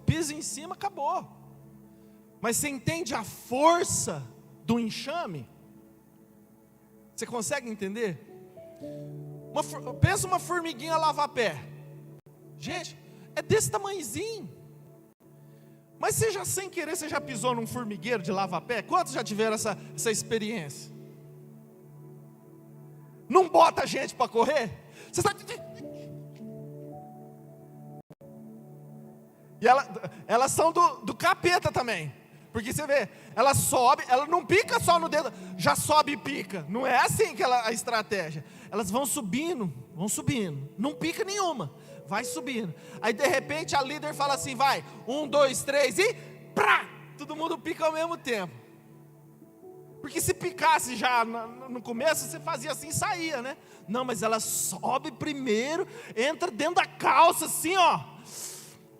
piso em cima, acabou. Mas você entende a força do enxame? Você consegue entender? Pensa uma formiguinha lava-pé. Gente, é desse tamanhozinho. Mas você já sem querer, você já pisou num formigueiro de lava-pé? Quantos já tiveram essa experiência? Não bota a gente para correr? Você sabe... E elas são do capeta também. Porque você vê, ela sobe, ela não pica só no dedo, já sobe e pica. Não é assim que a estratégia. Elas vão subindo, não pica nenhuma, vai subindo. Aí de repente a líder fala assim, vai, 1, 2, 3 e prá! Todo mundo pica ao mesmo tempo. Porque se picasse já no começo, você fazia assim e saía, né? Não, mas ela sobe primeiro, entra dentro da calça assim, ó.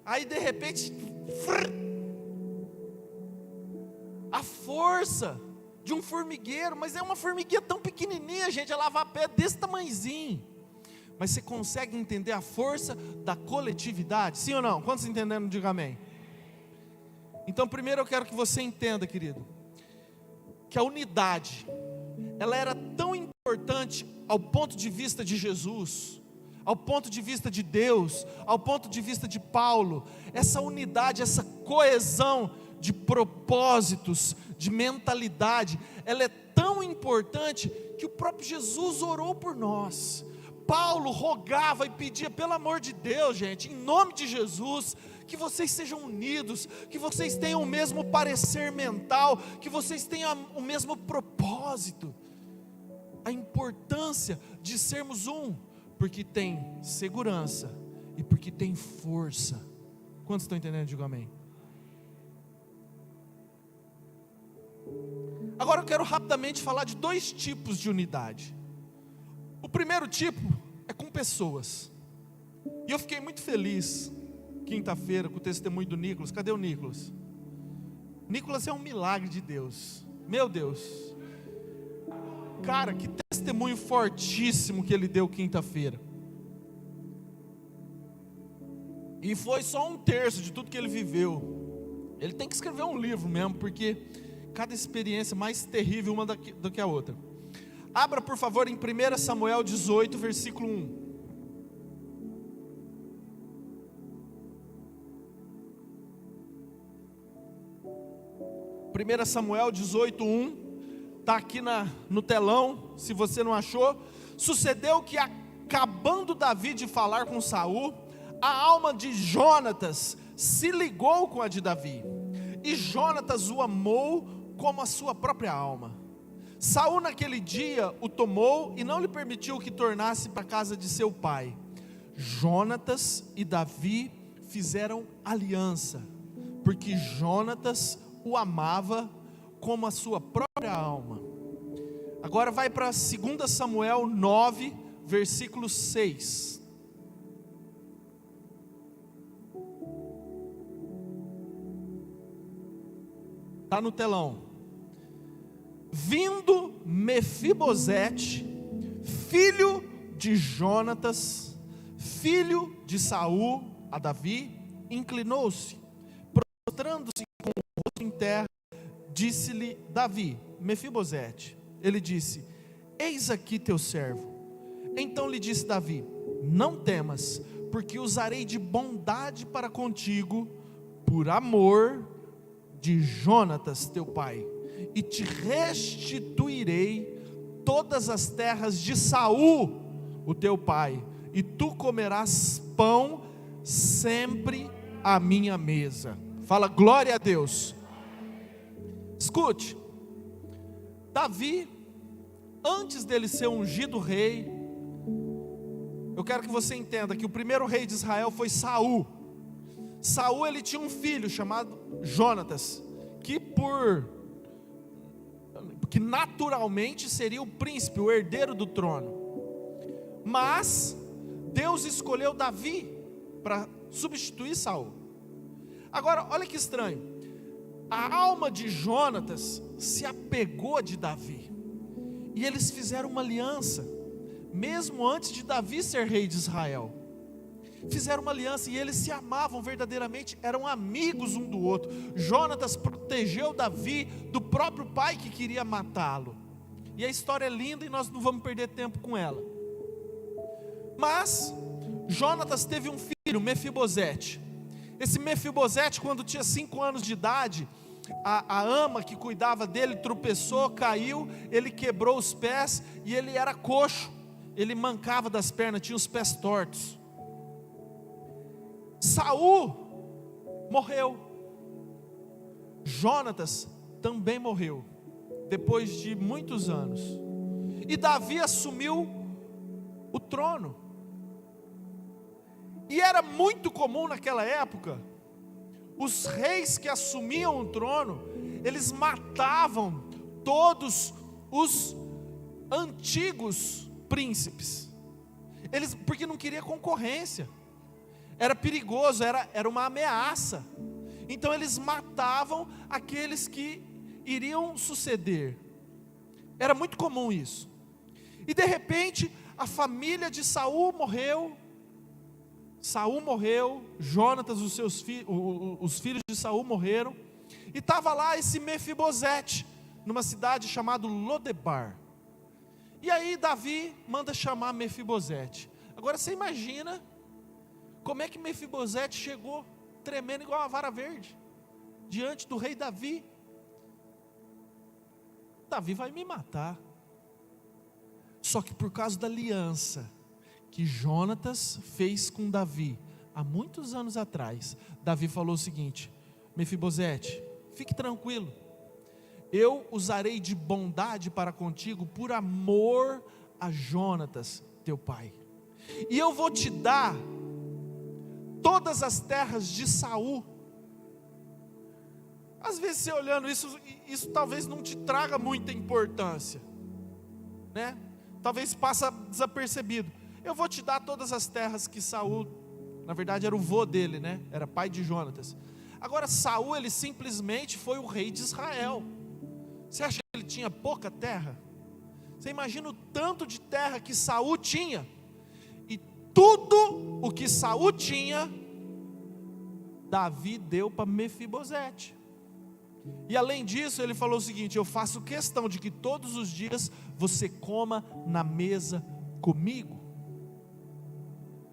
Aí de repente, a força de um formigueiro, mas é uma formiguinha tão pequenininha, gente, a lava-pé desse tamanhozinho. Mas você consegue entender a força da coletividade? Sim ou não? Quantos entendendo, diga amém. Então primeiro eu quero que você entenda, querido, que a unidade, ela era tão importante ao ponto de vista de Jesus, ao ponto de vista de Deus, ao ponto de vista de Paulo. Essa unidade, essa coesão de propósitos, de mentalidade, ela é tão importante que o próprio Jesus orou por nós. Paulo rogava e pedia, pelo amor de Deus, gente, em nome de Jesus, que vocês sejam unidos, que vocês tenham o mesmo parecer mental, que vocês tenham o mesmo propósito. A importância de sermos um, porque tem segurança e porque tem força. Quantos estão entendendo? Digo amém. Agora eu quero rapidamente falar de 2 tipos de unidade. O primeiro tipo é com pessoas. E eu fiquei muito feliz quinta-feira com o testemunho do Nicolas. Cadê o Nicolas? Nicolas é um milagre de Deus. Meu Deus. Cara, que testemunho fortíssimo que ele deu quinta-feira. E foi só 1/3 de tudo que ele viveu. Ele tem que escrever um livro mesmo, porque cada experiência mais terrível uma do que a outra. Abra por favor em 1 Samuel 18, versículo 1. Primeira Samuel 18, 1, está aqui no telão, se você não achou. Sucedeu que, acabando Davi de falar com Saul, a alma de Jonatas se ligou com a de Davi, e Jonatas o amou como a sua própria alma. Saul naquele dia o tomou e não lhe permitiu que tornasse para a casa de seu pai. Jonatas e Davi fizeram aliança, porque Jonatas o amava como a sua própria alma. Agora vai para 2 Samuel 9, versículo 6. Está no telão. Vindo Mefibosete, filho de Jonatas, filho de Saul, a Davi, inclinou-se, prostrando-se com o rosto em terra, disse-lhe Davi, Mefibosete. Ele disse: eis aqui teu servo. Então lhe disse Davi: não temas, porque usarei de bondade para contigo, por amor de Jonatas teu pai, e te restituirei todas as terras de Saul, o teu pai, e tu comerás pão sempre à minha mesa. Fala glória a Deus. Escute, Davi, antes dele ser ungido rei, eu quero que você entenda que o primeiro rei de Israel foi Saul. Saul, ele tinha um filho chamado Jonatas, que naturalmente seria o príncipe, o herdeiro do trono. Mas Deus escolheu Davi para substituir Saul. Agora, olha que estranho. A alma de Jonatas se apegou de Davi, e eles fizeram uma aliança, mesmo antes de Davi ser rei de Israel. Fizeram uma aliança e eles se amavam verdadeiramente, eram amigos um do outro. Jonatas protegeu Davi do próprio pai que queria matá-lo. E a história é linda e nós não vamos perder tempo com ela. Mas Jonatas teve um filho, Mefibosete. Esse Mefibosete, quando tinha 5 anos de idade, a ama que cuidava dele tropeçou, caiu, ele quebrou os pés e ele era coxo, ele mancava das pernas, tinha os pés tortos. Saul morreu, Jonatas também morreu, depois de muitos anos, e Davi assumiu o trono. E era muito comum naquela época, os reis que assumiam o trono, eles matavam todos os antigos príncipes, porque não queria concorrência, era perigoso, era uma ameaça. Então eles matavam aqueles que iriam suceder. Era muito comum isso. E de repente a família de Saul morreu. Saul morreu, Jonatas, os filhos de Saul morreram, e estava lá esse Mefibosete, numa cidade chamada Lodebar. E aí Davi manda chamar Mefibosete. Agora você imagina como é que Mefibosete chegou tremendo igual uma vara verde, diante do rei Davi. Davi vai me matar. Só que por causa da aliança que Jonatas fez com Davi, há muitos anos atrás, Davi falou o seguinte: Mefibosete, fique tranquilo, eu usarei de bondade para contigo, por amor a Jonatas, teu pai, e eu vou te dar todas as terras de Saul. Às vezes você olhando isso talvez não te traga muita importância, né? Talvez passa desapercebido. Eu vou te dar todas as terras que Saul, na verdade era o vô dele, né? Era pai de Jonatas. Agora Saul, ele simplesmente foi o rei de Israel. Você acha que ele tinha pouca terra? Você imagina o tanto de terra que Saul tinha? E tudo o que Saul tinha, Davi deu para Mefibosete. E além disso, ele falou o seguinte: eu faço questão de que todos os dias você coma na mesa comigo.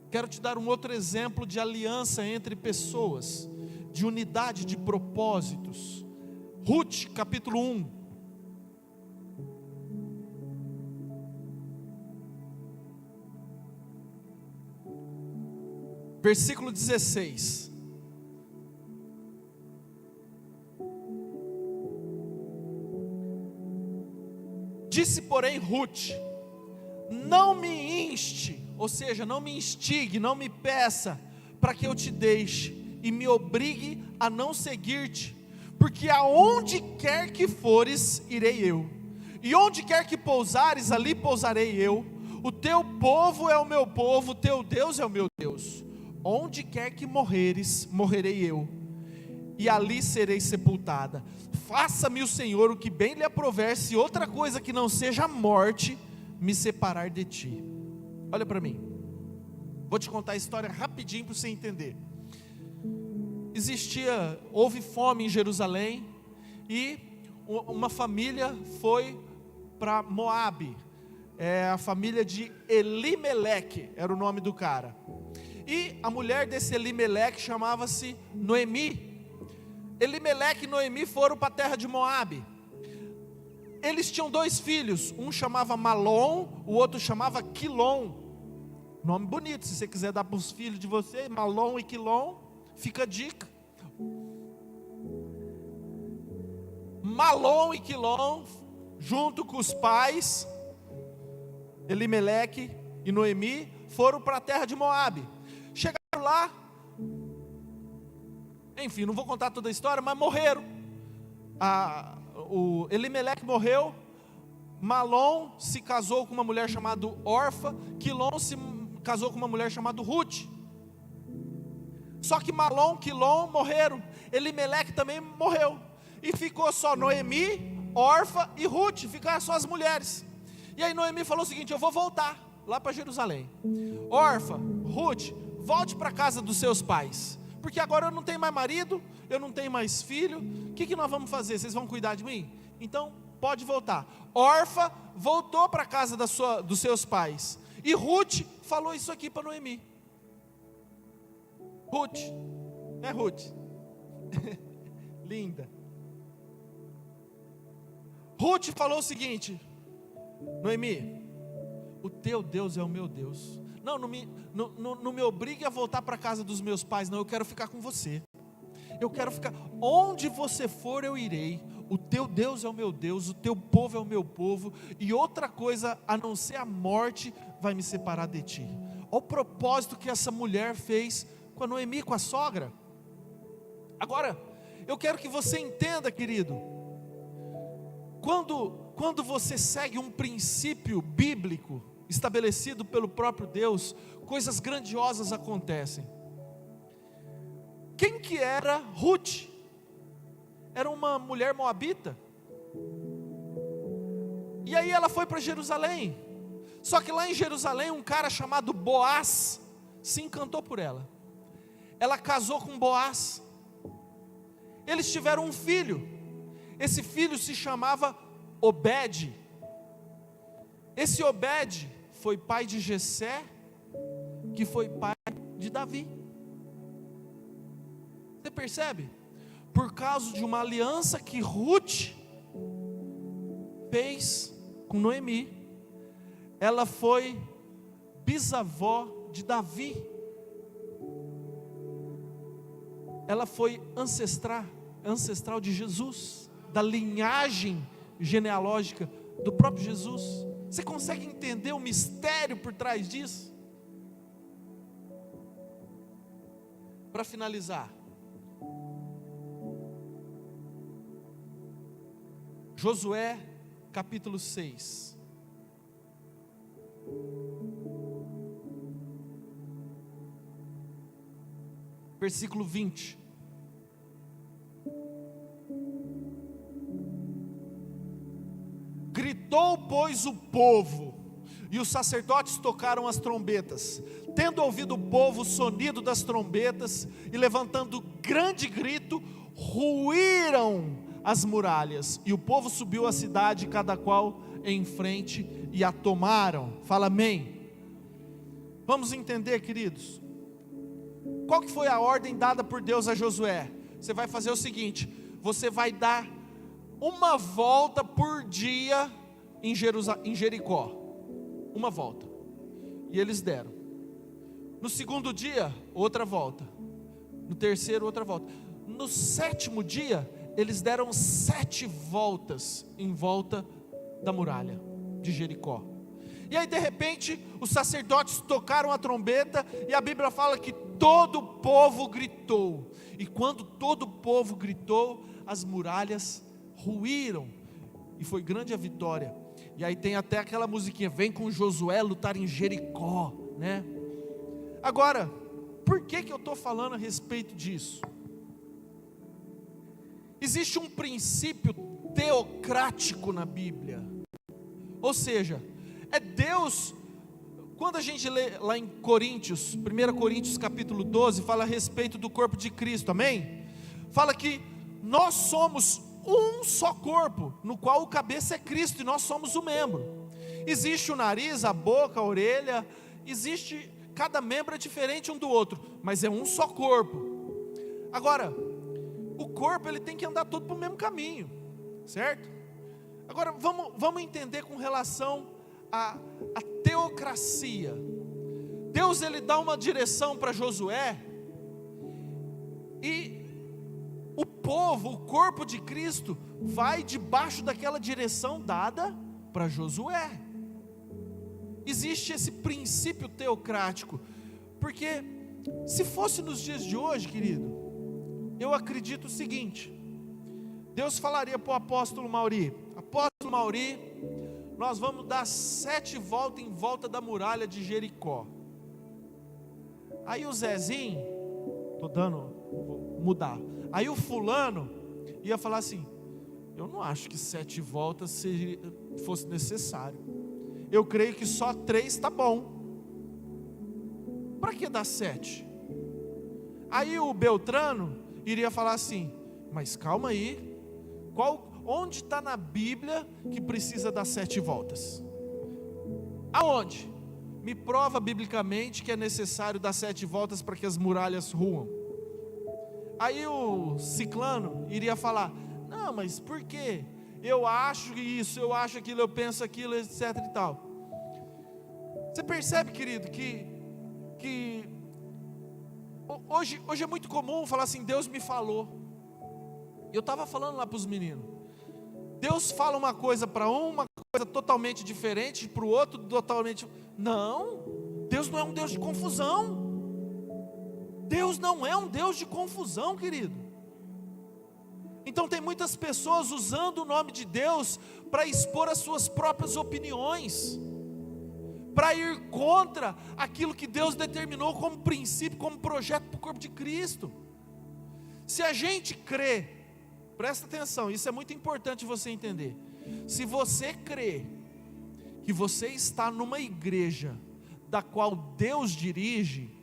Quero te dar um outro exemplo de aliança entre pessoas, de unidade de propósitos. Ruth, capítulo 1. Versículo 16. Disse, porém, Ruth: não me inste, ou seja, não me instigue, não me peça para que eu te deixe e me obrigue a não seguir-te, porque aonde quer que fores, irei eu, e onde quer que pousares, ali pousarei eu. O teu povo é o meu povo, o teu Deus é o meu Deus. Onde quer que morreres, morrerei eu, e ali serei sepultada. Faça-me o Senhor o que bem lhe aprouver, se outra coisa que não seja a morte me separar de ti. Olha para mim, vou te contar a história rapidinho para você entender. Houve fome em Jerusalém, e uma família foi para Moabe, a família de Elimeleque, era o nome do cara, e a mulher desse Elimeleque chamava-se Noemi. Elimeleque e Noemi foram para a terra de Moabe. eles tinham 2 filhos, um chamava Malom, o outro chamava Quilom. Nome bonito, se você quiser dar para os filhos de você, Malom e Quilom, fica a dica. Malom e Quilom, junto com os pais, Elimeleque e Noemi, foram para a terra de Moabe. Chegaram lá, enfim, não vou contar toda a história, mas morreram. O Elimeleque morreu, Malom se casou com uma mulher chamada Orfa, Quilom se casou com uma mulher chamada Ruth. Só que Malom e Quilom morreram, Elimeleque também morreu, e ficou só Noemi, Orfa e Ruth, ficaram só as mulheres. E aí Noemi falou o seguinte: eu vou voltar lá para Jerusalém. Orfa, Ruth, volte para a casa dos seus pais, porque agora eu não tenho mais marido, eu não tenho mais filho, o que nós vamos fazer? Vocês vão cuidar de mim? Então pode voltar. Orfa voltou para a casa dos seus pais, e Ruth falou isso aqui para Noemi. Ruth, é Ruth, linda. Ruth falou o seguinte: Noemi, o teu Deus é o meu Deus. Não me obrigue a voltar para a casa dos meus pais, não, eu quero ficar com você. Eu quero ficar, onde você for eu irei. O teu Deus é o meu Deus, o teu povo é o meu povo, e outra coisa a não ser a morte vai me separar de ti. Olha o propósito que essa mulher fez com a Noemi, com a sogra. Agora, eu quero que você entenda, querido, quando você segue um princípio bíblico estabelecido pelo próprio Deus, coisas grandiosas acontecem. Quem que era Ruth? Era uma mulher moabita. E aí ela foi para Jerusalém. Só que lá em Jerusalém um cara chamado Boaz se encantou por ela. Ela casou com Boaz. Eles tiveram um filho. Esse filho se chamava Obed. Esse Obed foi pai de Jessé, que foi pai de Davi. Você percebe? Por causa de uma aliança que Ruth fez com Noemi, ela foi bisavó de Davi. Ela foi ancestral de Jesus, da linhagem genealógica do próprio Jesus. Você consegue entender o mistério por trás disso? Para finalizar, Josué capítulo 6. Versículo 20. Gritou, pois, o povo, e os sacerdotes tocaram as trombetas. Tendo ouvido o povo o sonido das trombetas, e levantando grande grito, ruíram as muralhas, e o povo subiu à cidade, cada qual em frente, e a tomaram. Fala amém. Vamos entender, queridos, qual que foi a ordem dada por Deus a Josué? Você vai fazer o seguinte: você vai dar uma volta por dia em Jericó, uma volta. E eles deram. No segundo dia, outra volta. No terceiro, outra volta. No sétimo dia, eles deram 7 voltas em volta da muralha de Jericó. E aí de repente os sacerdotes tocaram a trombeta, e a Bíblia fala que todo o povo gritou. E quando todo o povo gritou, as muralhas ruíram, e foi grande a vitória. E aí tem até aquela musiquinha: vem com Josué lutar em Jericó, né? Agora, por que eu estou falando a respeito disso? Existe um princípio teocrático na Bíblia, ou seja, é Deus. Quando a gente lê lá em Coríntios, 1 Coríntios capítulo 12, fala a respeito do corpo de Cristo, amém? Fala que nós somos um só corpo, no qual o cabeça é Cristo, e nós somos o membro. Existe o nariz, a boca, a orelha, existe, cada membro é diferente um do outro, mas é um só corpo. Agora, o corpo ele tem que andar todo para o mesmo caminho, certo? Agora vamos entender com relação à teocracia. Deus, ele dá uma direção para Josué, e o povo, o corpo de Cristo, vai debaixo daquela direção dada para Josué. Existe esse princípio teocrático, porque se fosse nos dias de hoje, querido, eu acredito o seguinte: Deus falaria para o apóstolo Mauri: apóstolo Mauri, nós vamos dar 7 voltas em volta da muralha de Jericó. Aí o Zezinho, vou mudar. Aí o fulano ia falar assim: eu não acho que 7 voltas fosse necessário. Eu creio que só 3 está bom. Para que dar 7? Aí o Beltrano iria falar assim: mas calma aí, onde está na Bíblia que precisa dar 7 voltas? Aonde? Me prova biblicamente que é necessário dar 7 voltas para que as muralhas ruam. Aí o ciclano iria falar: não, mas por quê? Eu acho isso, eu acho aquilo, eu penso aquilo, etc e tal. Você percebe, querido, que hoje é muito comum falar assim: Deus me falou. Eu estava falando lá para os meninos, Deus fala uma coisa para uma coisa totalmente diferente, para o outro totalmente. Não, Deus não é um Deus de confusão. Deus não é um Deus de confusão, querido. Então tem muitas pessoas usando o nome de Deus para expor as suas próprias opiniões, para ir contra aquilo que Deus determinou como princípio, como projeto para o corpo de Cristo. Se a gente crê, presta atenção, isso é muito importante você entender. Se você crê que você está numa igreja da qual Deus dirige,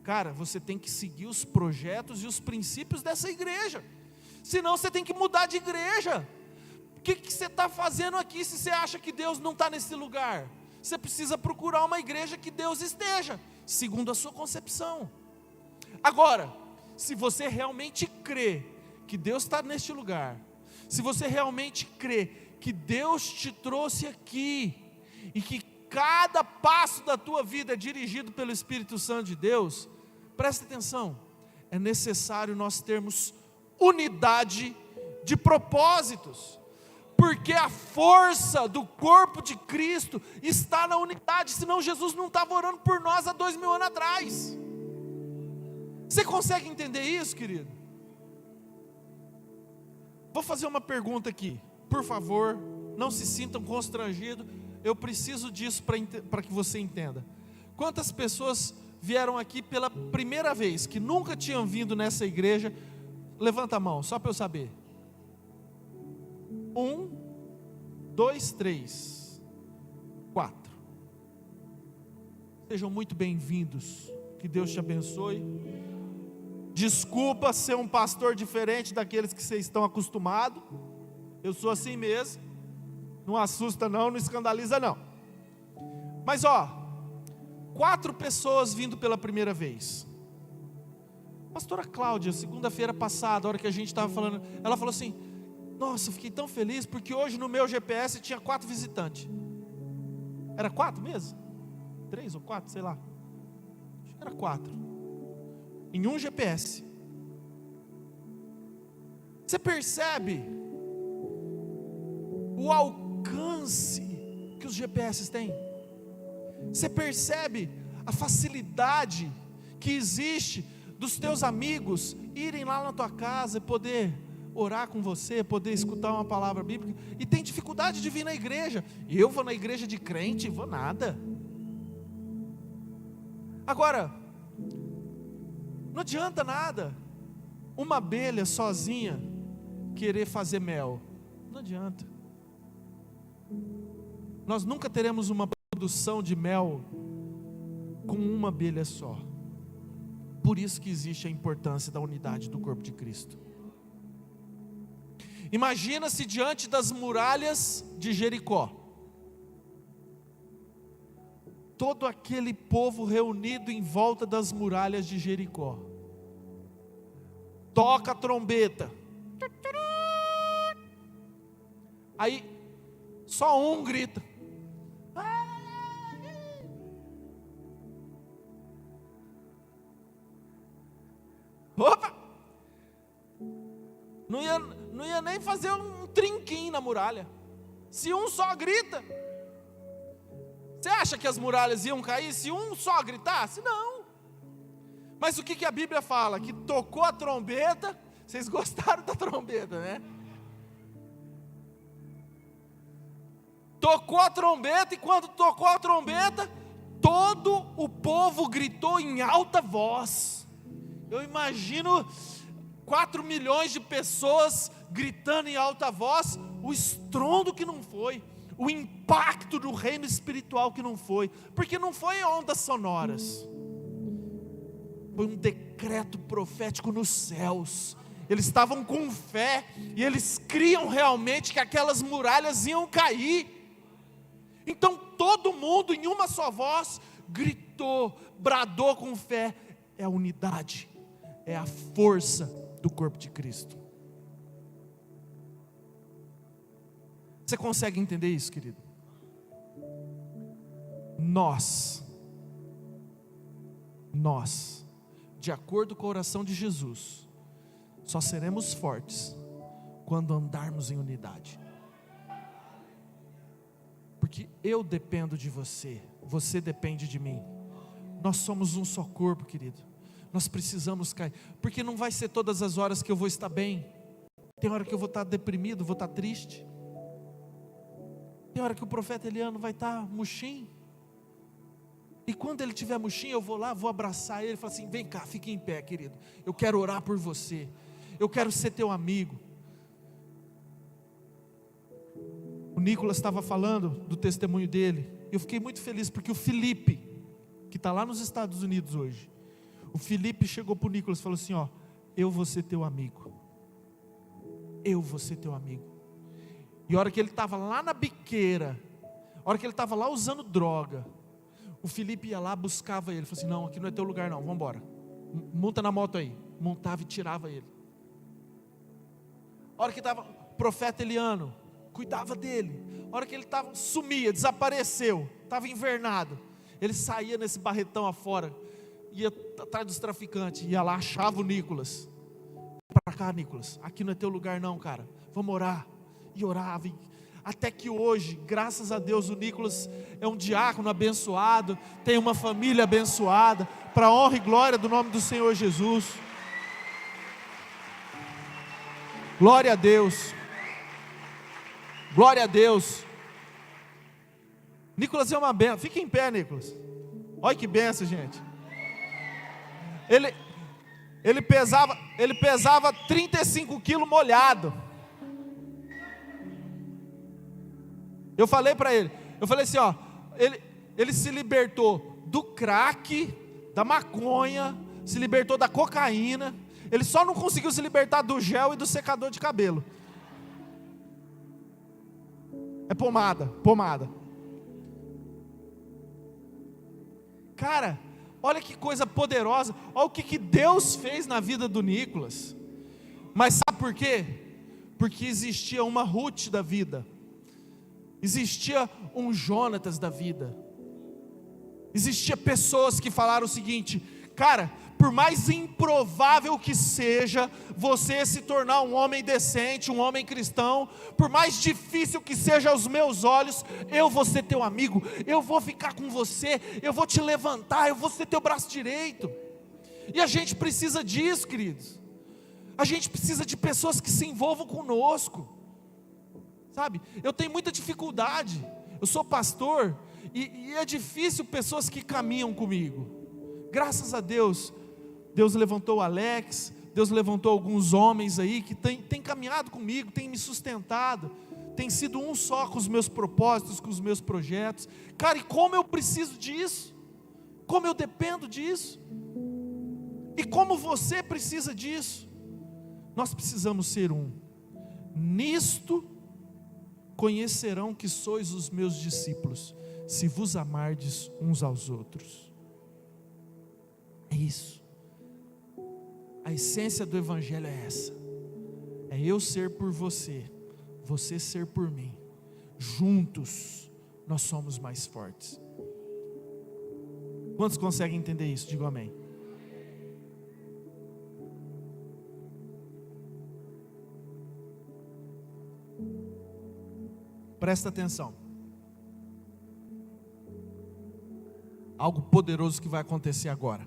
cara, você tem que seguir os projetos e os princípios dessa igreja. Senão você tem que mudar de igreja. O que você está fazendo aqui se você acha que Deus não está nesse lugar? Você precisa procurar uma igreja que Deus esteja, segundo a sua concepção. Agora, se você realmente crê que Deus está neste lugar, se você realmente crê que Deus te trouxe aqui, e que cada passo da tua vida é dirigido pelo Espírito Santo de Deus, presta atenção, é necessário nós termos unidade de propósitos, porque a força do corpo de Cristo está na unidade, senão Jesus não estava orando por nós há 2000 anos atrás. Você consegue entender isso, querido? Vou fazer uma pergunta aqui, por favor, não se sintam constrangidos, eu preciso disso para que você entenda. Quantas pessoas vieram aqui pela primeira vez, que nunca tinham vindo nessa igreja? Levanta a mão, só para eu saber. 1, 2, 3, 4. Sejam muito bem-vindos, que Deus te abençoe. Desculpa ser um pastor diferente daqueles que vocês estão acostumados, eu sou assim mesmo, não assusta não, não escandaliza não. Mas 4 pessoas vindo pela primeira vez. Pastora Cláudia, segunda-feira passada, a hora que a gente estava falando, ela falou assim: nossa, eu fiquei tão feliz, porque hoje no meu GPS tinha 4 visitantes. Era 4 mesmo? 3 ou 4, sei lá. Acho que era 4. Em um GPS. Você percebe o alcance que os GPS têm? Você percebe a facilidade que existe dos teus amigos irem lá na tua casa e poder orar com você, poder escutar uma palavra bíblica, e tem dificuldade de vir na igreja? E eu vou na igreja de crente? Vou nada. Agora, não adianta nada uma abelha sozinha querer fazer mel, não adianta. Nós nunca teremos uma produção de mel com uma abelha só. Por isso que existe a importância da unidade do corpo de Cristo. Imagina se diante das muralhas de Jericó, todo aquele povo reunido em volta das muralhas de Jericó, toca a trombeta, aí Só um grita. Opa! Não ia nem fazer um trinquinho na muralha. Se um só grita, você acha que as muralhas iam cair se um só gritasse? Não. Mas o que a Bíblia fala? Que tocou a trombeta. Vocês gostaram da trombeta, né? Tocou a trombeta, e quando tocou a trombeta, todo o povo gritou em alta voz. Eu imagino 4 milhões de pessoas gritando em alta voz, o estrondo que não foi, o impacto do reino espiritual que não foi, porque não foi ondas sonoras, foi um decreto profético nos céus. Eles estavam com fé, e eles criam realmente que aquelas muralhas iam cair. Então todo mundo em uma só voz gritou, bradou com fé. É a unidade, é a força do corpo de Cristo. Você consegue entender isso, querido? Nós, de acordo com a oração de Jesus, só seremos fortes quando andarmos em unidade. Porque eu dependo de você, você depende de mim. Nós somos um só corpo, querido. Nós precisamos cair, porque não vai ser todas as horas que eu vou estar bem. Tem hora que eu vou estar deprimido, vou estar triste. Tem hora que o profeta Eliano vai estar murchinho. E quando ele estiver murchinho, eu vou lá, vou abraçar ele e falar assim: vem cá, fique em pé, querido. Eu quero orar por você. Eu quero ser teu amigo. O Nicolas estava falando do testemunho dele. Eu fiquei muito feliz porque o Felipe, que está lá nos Estados Unidos hoje, o Felipe chegou para o Nicolas e falou assim: ó, eu vou ser teu amigo. Eu vou ser teu amigo. E a hora que ele estava lá na biqueira, a hora que ele estava lá usando droga, o Felipe ia lá, buscava ele, falou assim: não, aqui não é teu lugar não, vamos embora. Monta na moto aí. Montava e tirava ele. A hora que estava o profeta Eliano, cuidava dele. A hora que ele estava, sumia, desapareceu, estava invernado, ele saía nesse barretão afora, ia atrás dos traficantes, ia lá, achava o Nicolas. Para cá, Nicolas, aqui não é teu lugar não, cara, vamos orar. E orava, até que hoje, graças a Deus, o Nicolas é um diácono abençoado, tem uma família abençoada, para a honra e glória do nome do Senhor Jesus. Glória a Deus. Glória a Deus. Nicolas é uma benção. Fica em pé, Nicolas. Olha que benção, gente. Ele pesava 35 quilos molhado. Eu falei para ele, eu falei assim, ó, ele se libertou do crack, da maconha, se libertou da cocaína. Ele só não conseguiu se libertar do gel e do secador de cabelo. É pomada. Cara, olha que coisa poderosa. Olha o que Deus fez na vida do Nicolas. Mas sabe por quê? Porque existia uma Ruth da vida, existia um Jonatas da vida, existia pessoas que falaram o seguinte: cara, por mais improvável que seja você se tornar um homem decente, um homem cristão, por mais difícil que seja aos meus olhos, eu vou ser teu amigo, eu vou ficar com você, eu vou te levantar, eu vou ser teu braço direito. E a gente precisa disso, queridos. A gente precisa de pessoas que se envolvam conosco, sabe? Eu tenho muita dificuldade, eu sou pastor, e é difícil pessoas que caminham comigo. Graças a Deus, Deus levantou o Alex, Deus levantou alguns homens aí que tem caminhado comigo, tem me sustentado, tem sido um só com os meus propósitos, com os meus projetos. Cara, e como eu preciso disso, como eu dependo disso, e como você precisa disso. Nós precisamos ser um. Nisto conhecerão que sois os meus discípulos, se vos amardes uns aos outros. É isso. A essência do Evangelho é essa: é eu ser por você, você ser por mim, juntos nós somos mais fortes. Quantos conseguem entender isso? Digo amém. Presta atenção. Algo poderoso que vai acontecer agora.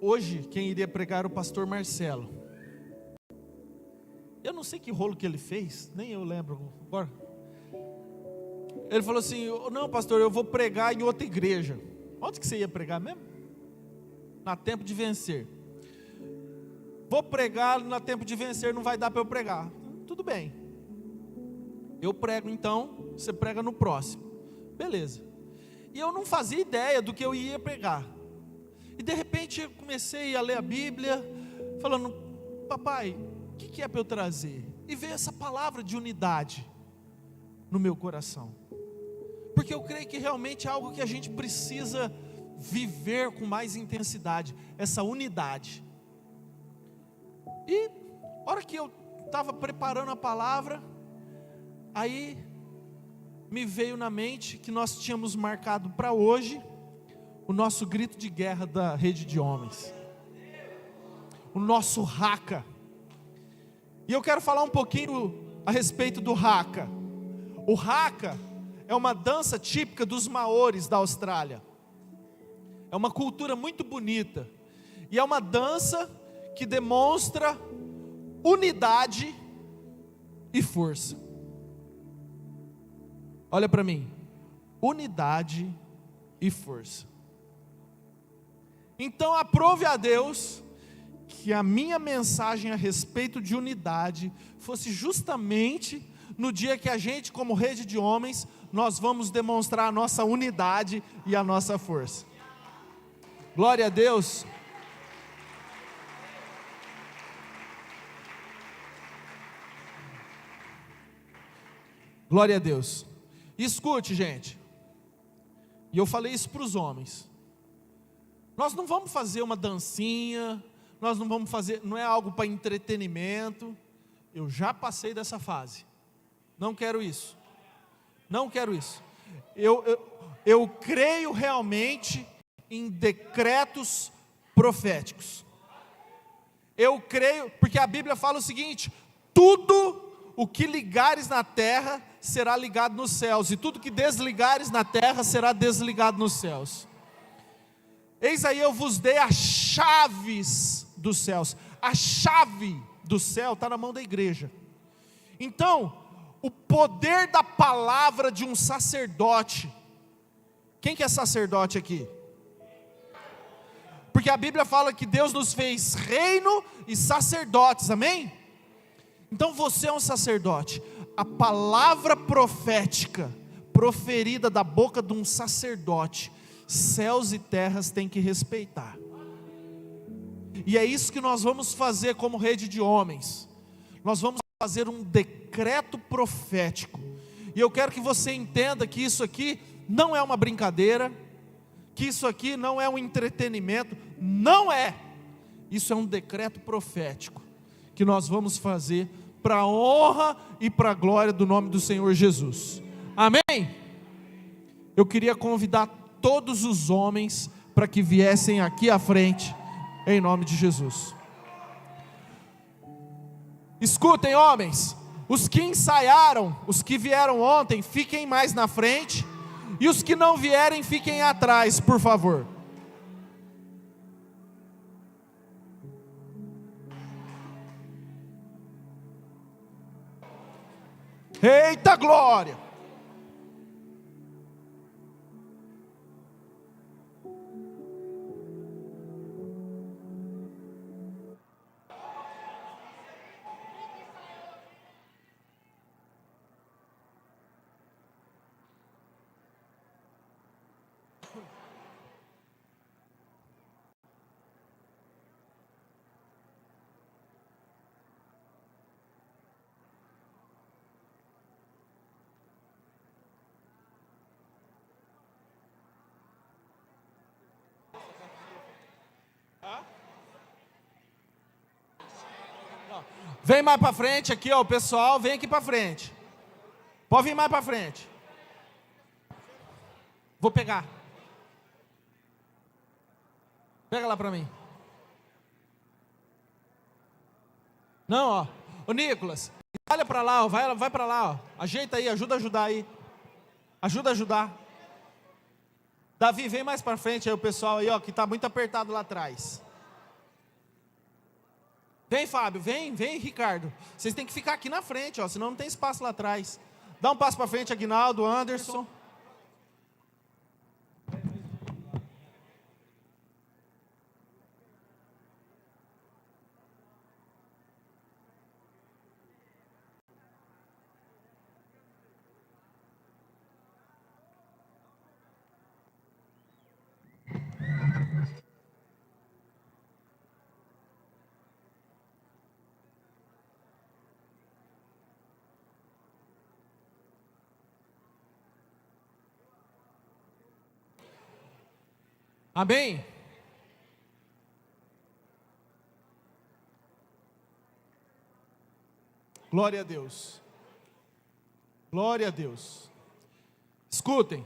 Hoje, quem iria pregar era o pastor Marcelo. Eu não sei que rolo que ele fez, nem eu lembro agora. Ele falou assim: não, pastor, eu vou pregar em outra igreja. Onde que você ia pregar mesmo? Na Tempo de Vencer. Vou pregar na Tempo de Vencer, não vai dar para eu pregar. Tudo bem. Eu prego então, você prega no próximo. Beleza. E eu não fazia ideia do que eu ia pregar. E de repente eu comecei a ler a Bíblia, falando: papai, o que é para eu trazer? E veio essa palavra de unidade no meu coração. Porque eu creio que realmente é algo que a gente precisa viver com mais intensidade, essa unidade. E a hora que eu estava preparando a palavra, aí me veio na mente que nós tínhamos marcado para hoje o nosso grito de guerra da Rede de Homens, o nosso Haka. E eu quero falar um pouquinho a respeito do Haka. O Haka é uma dança típica dos Maores da Austrália. É uma cultura muito bonita. E é uma dança que demonstra unidade e força. Olha para mim. Unidade e força. Então aprove a Deus que a minha mensagem a respeito de unidade fosse justamente no dia que a gente, como Rede de Homens, nós vamos demonstrar a nossa unidade e a nossa força. Glória a Deus. Glória a Deus. Escute, gente. E eu falei isso para os homens. Nós não vamos fazer uma dancinha, nós não vamos fazer, não é algo para entretenimento. Eu já passei dessa fase. Não quero isso. Não quero isso. Eu creio realmente em decretos proféticos. Eu creio, porque a Bíblia fala o seguinte: tudo o que ligares na terra será ligado nos céus, e tudo que desligares na terra será desligado nos céus. Eis aí eu vos dei as chaves dos céus. A chave do céu está na mão da igreja. Então, o poder da palavra de um sacerdote. Quem que é sacerdote aqui? Porque a Bíblia fala que Deus nos fez reino e sacerdotes, amém? Então você é um sacerdote. A palavra profética proferida da boca de um sacerdote, céus e terras têm que respeitar. E é isso que nós vamos fazer como Rede de Homens. Nós vamos fazer um decreto profético. E eu quero que você entenda que isso aqui não é uma brincadeira, que isso aqui não é um entretenimento, não é. Isso é um decreto profético que nós vamos fazer para a honra e para a glória do nome do Senhor Jesus. Amém? Eu queria convidar todos os homens para que viessem aqui à frente, em nome de Jesus. Escutem, homens, os que ensaiaram, os que vieram ontem, fiquem mais na frente, e os que não vierem, fiquem atrás, por favor. Eita glória! Vem mais para frente aqui, ó, o pessoal, vem aqui para frente. Pode vir mais para frente. Vou pegar. Pega lá para mim. Não, ó. Ô Nicolas, olha para lá, ó. Vai para lá, ó. Ajeita aí, ajuda a ajudar aí. Ajuda a ajudar. Davi, vem mais para frente aí o pessoal aí, ó, que tá muito apertado lá atrás. Vem, Fábio, vem, Ricardo. Vocês têm que ficar aqui na frente, ó, senão não tem espaço lá atrás. Dá um passo para frente, Aguinaldo, Anderson. Amém? Glória a Deus. Glória a Deus. Escutem.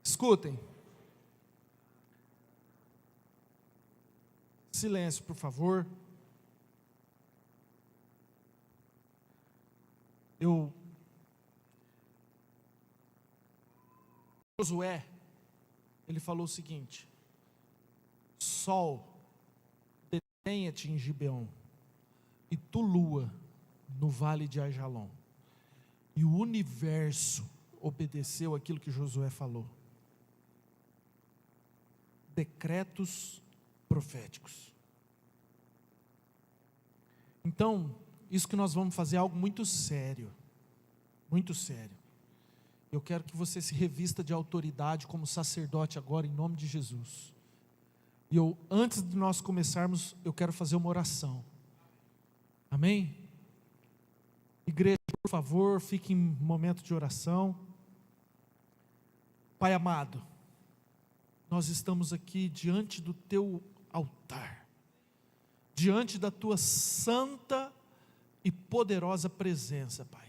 Escutem. Silêncio, por favor. Josué, ele falou o seguinte: Sol, detenha-te em Gibeon, e tu, lua, no vale de Ajalon. E o universo obedeceu aquilo que Josué falou. Decretos proféticos. Então, isso que nós vamos fazer é algo muito sério. Muito sério. Eu quero que você se revista de autoridade como sacerdote agora, em nome de Jesus. E antes de nós começarmos, eu quero fazer uma oração. Amém? Igreja, por favor, fique em momento de oração. Pai amado, nós estamos aqui diante do teu altar, diante da tua santa e poderosa presença, Pai.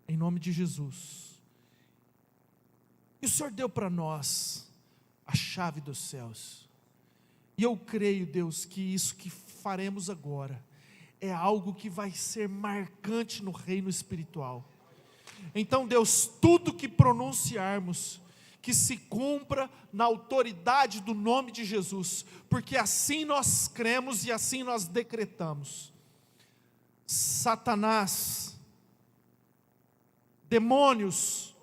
Em nome de Jesus. E o Senhor deu para nós a chave dos céus. E eu creio, Deus, que isso que faremos agora é algo que vai ser marcante no reino espiritual. Então, Deus, tudo que pronunciarmos, que se cumpra na autoridade do nome de Jesus, porque assim nós cremos e assim nós decretamos. Satanás, demônios,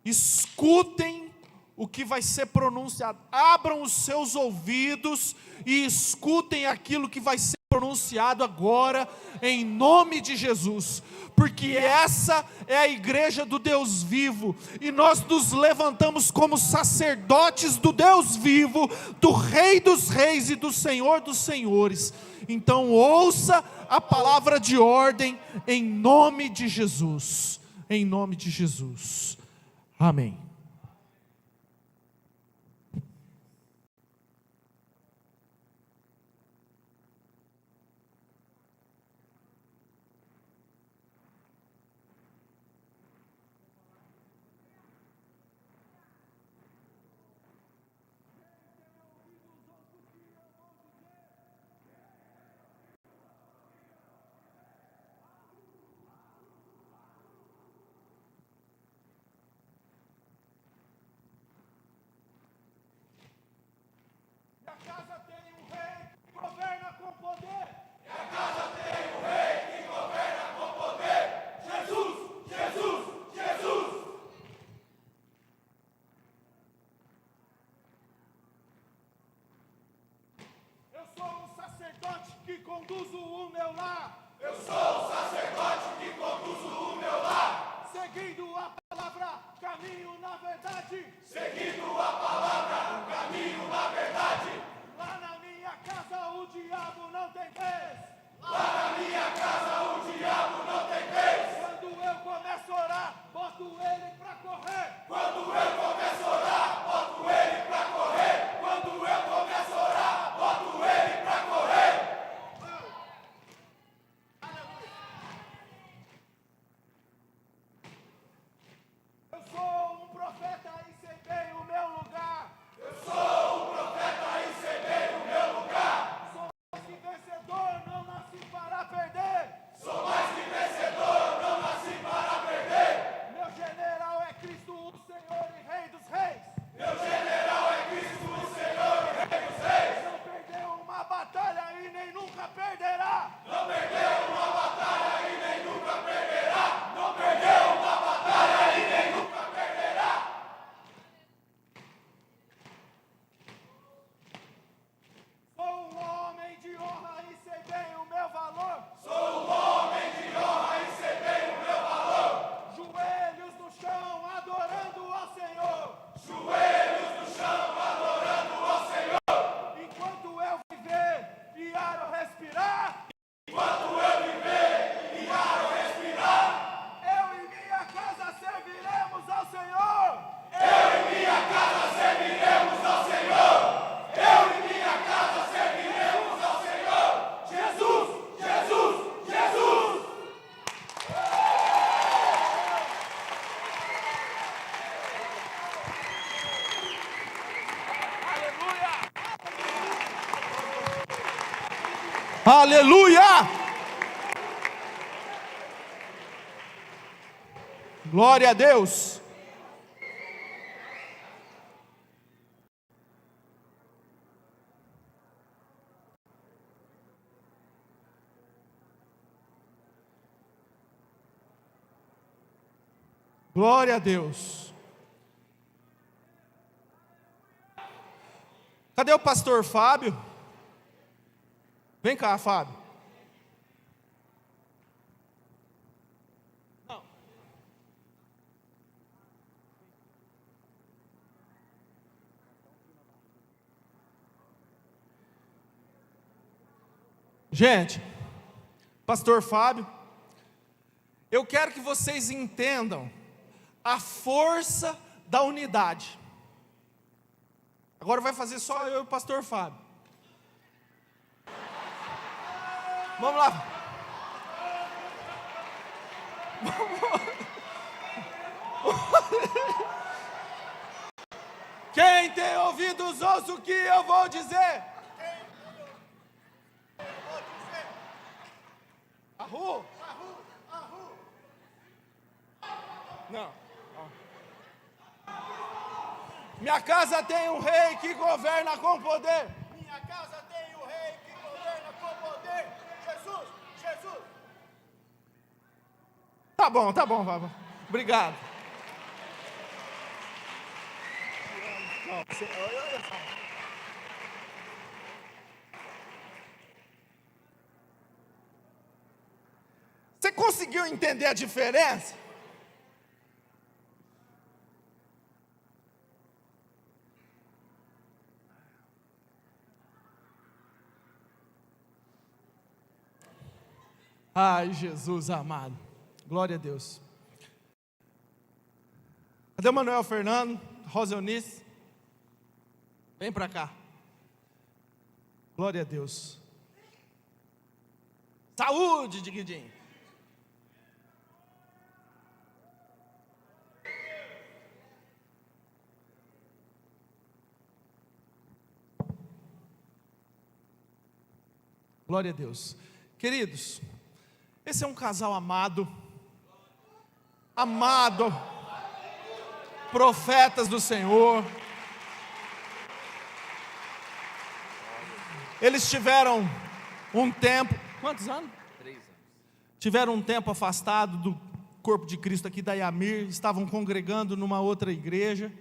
escutem o que vai ser pronunciado, abram os seus ouvidos e escutem aquilo que vai ser pronunciado agora, em nome de Jesus, porque essa é a igreja do Deus vivo, e nós nos levantamos como sacerdotes do Deus vivo, do Rei dos reis e do Senhor dos senhores. Então ouça a palavra de ordem, em nome de Jesus. Em nome de Jesus, amém. Aleluia! Glória a Deus. Glória a Deus. Cadê o pastor Fábio? Vem cá, Fábio. Não. Gente, pastor Fábio, eu quero que vocês entendam a força da unidade. Agora vai fazer só eu e o pastor Fábio. Vamos lá. Quem tem ouvidos, ouça o que eu vou dizer. Arru. Não. Minha casa tem um rei que governa com poder. Minha casa tem um rei que governa com poder. Jesus, Jesus. Tá bom, Fábio. Obrigado. Olha só. Você conseguiu entender a diferença? Ai, Jesus amado. Glória a Deus. Cadê o Manuel Fernando? Rosa Eunice? Vem para cá. Glória a Deus. Saúde, Diguidinho. Glória a Deus. Queridos, esse é um casal amado, profetas do Senhor. Eles tiveram um tempo, quantos anos? 3 anos. Tiveram um tempo afastado do corpo de Cristo aqui da Yamir, estavam congregando numa outra igreja,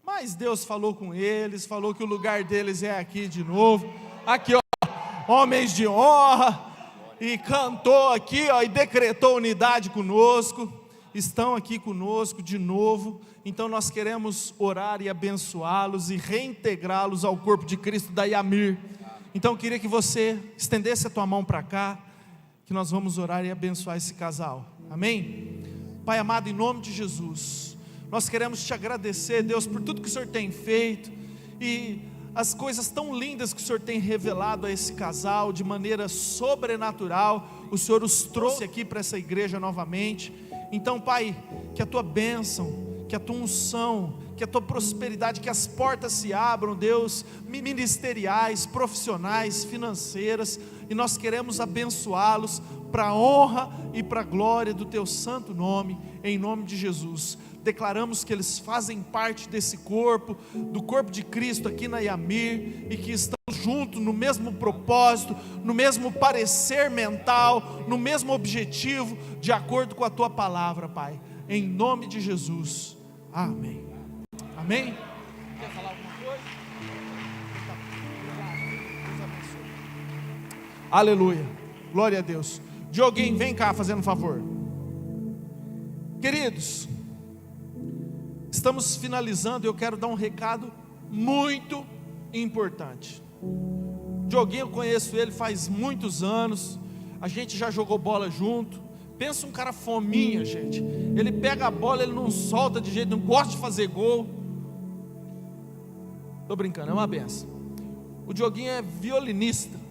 mas Deus falou com eles, falou que o lugar deles é aqui de novo, aqui ó, homens de honra, e cantou aqui, ó, e decretou unidade conosco, estão aqui conosco de novo. Então nós queremos orar e abençoá-los e reintegrá-los ao corpo de Cristo da Yamir. Então eu queria que você estendesse a tua mão para cá, que nós vamos orar e abençoar esse casal, amém? Pai amado, em nome de Jesus, nós queremos te agradecer, Deus, por tudo que o Senhor tem feito, e as coisas tão lindas que o Senhor tem revelado a esse casal, de maneira sobrenatural. O Senhor os trouxe aqui para essa igreja novamente. Então Pai, que a tua bênção, que a tua unção, que a tua prosperidade, que as portas se abram, Deus, ministeriais, profissionais, financeiras, e nós queremos abençoá-los para a honra e para a glória do teu santo nome, em nome de Jesus. Declaramos que eles fazem parte desse corpo, do corpo de Cristo aqui na Yamir, e que estão juntos no mesmo propósito, no mesmo parecer mental, no mesmo objetivo, de acordo com a tua palavra, Pai, em nome de Jesus, amém. Amém? Quer falar alguma coisa? Deus abençoe. Aleluia, glória a Deus. Dioguinho, vem cá fazendo um favor. Queridos, estamos finalizando e eu quero dar um recado muito importante. Dioguinho, eu conheço ele faz muitos anos, a gente já jogou bola junto. Pensa um cara fominha, gente. Ele pega a bola, ele não solta de jeito, não gosta de fazer gol. Estou brincando, é uma benção. O Dioguinho é violinista.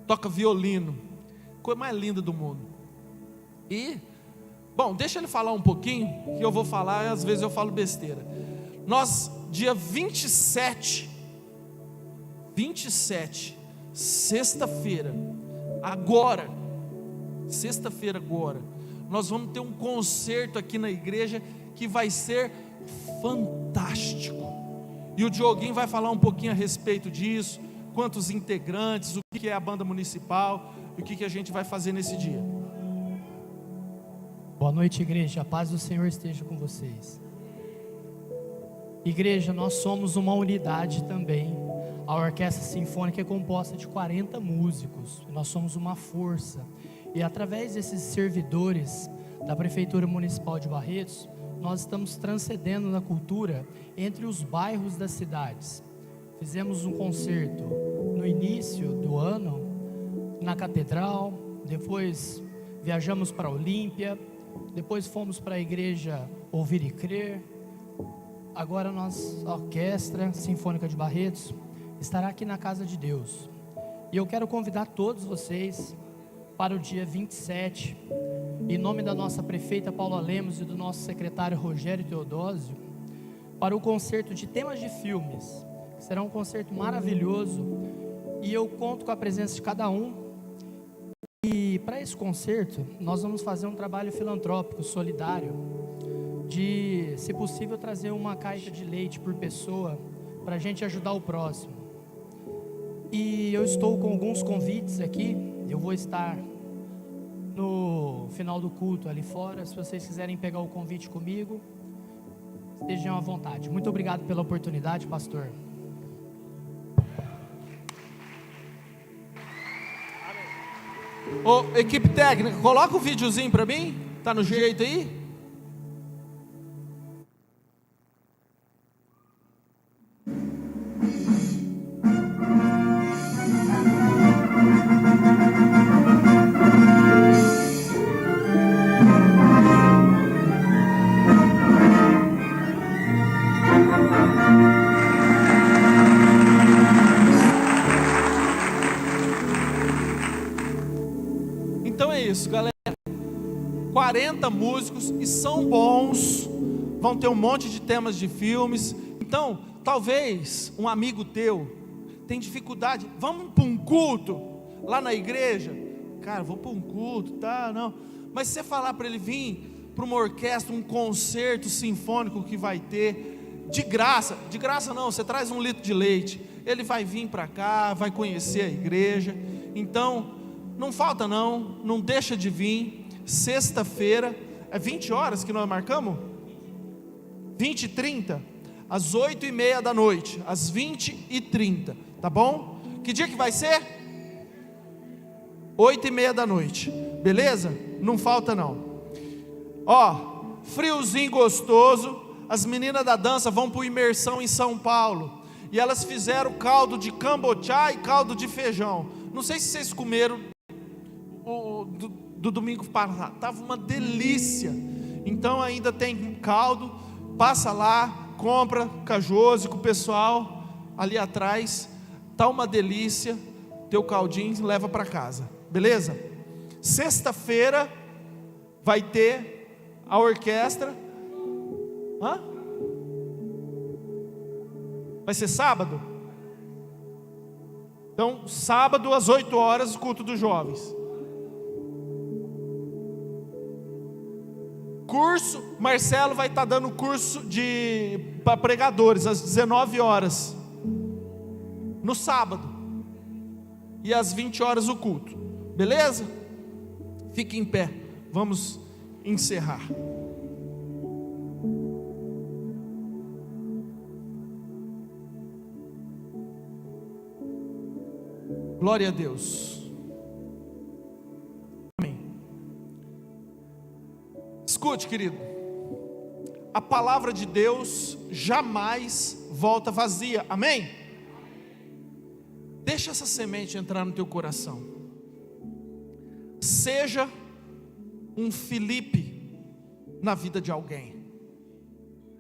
Toca violino, coisa mais linda do mundo. E, bom, deixa ele falar um pouquinho, que eu vou falar, e às vezes eu falo besteira. Nós, dia 27 sexta-feira, agora, nós vamos ter um concerto aqui na igreja que vai ser fantástico. E o Dioguinho vai falar um pouquinho a respeito disso, quantos integrantes, o que é a banda municipal, e o que a gente vai fazer nesse dia. Boa noite, igreja, a paz do Senhor esteja com vocês. Igreja, nós somos uma unidade também. A Orquestra Sinfônica é composta de 40 músicos, nós somos uma força. E através desses servidores da Prefeitura Municipal de Barretos, nós estamos transcendendo na cultura entre os bairros das cidades. Fizemos um concerto no início do ano, na Catedral, depois viajamos para Olímpia, depois fomos para a igreja Ouvir e Crer. Agora a Orquestra Sinfônica de Barretos estará aqui na Casa de Deus. E eu quero convidar todos vocês para o dia 27, em nome da nossa prefeita Paula Lemos e do nosso secretário Rogério Teodósio, para o concerto de temas de filmes. Será um concerto maravilhoso e eu conto com a presença de cada um. E para esse concerto, nós vamos fazer um trabalho filantrópico, solidário, de, se possível, trazer uma caixa de leite por pessoa, para a gente ajudar o próximo. E eu estou com alguns convites aqui, eu vou estar no final do culto ali fora, se vocês quiserem pegar o convite comigo, estejam à vontade. Muito obrigado pela oportunidade, pastor. Ô, equipe técnica, coloca o videozinho para mim, tá no jeito aí? Então é isso, galera. 40 músicos e são bons. Vão ter um monte de temas de filmes. Então, talvez um amigo teu tem dificuldade. Vamos para um culto lá na igreja? Cara, vou para um culto, tá? Não. Mas se você falar para ele vir para uma orquestra, um concerto sinfônico que vai ter, de graça não, você traz 1 litro de leite. Ele vai vir para cá, vai conhecer a igreja. Então, não falta não deixa de vir. Sexta-feira, é 20 horas que nós marcamos? 20h30, às 8h30 da noite, às 20h30, tá bom? Que dia que vai ser? 8h30 da noite, beleza? Não falta não. Ó, friozinho gostoso, as meninas da dança vão para imersão em São Paulo, e elas fizeram caldo de cambochá e caldo de feijão. Não sei se vocês comeram do domingo passado, estava uma delícia. Então ainda tem caldo, passa lá, compra cajoso com o pessoal ali atrás, tá uma delícia, teu caldinho leva para casa, beleza? Sexta-feira vai ter a orquestra. Vai ser sábado? Então, sábado às 8 horas, o culto dos jovens. Curso, Marcelo vai estar dando curso para pregadores às 19 horas no sábado, e às 20 horas o culto, beleza? Fique em pé, vamos encerrar. Glória a Deus. Escute, querido, a palavra de Deus jamais volta vazia, amém? Deixa essa semente entrar no teu coração. Seja um Felipe na vida de alguém,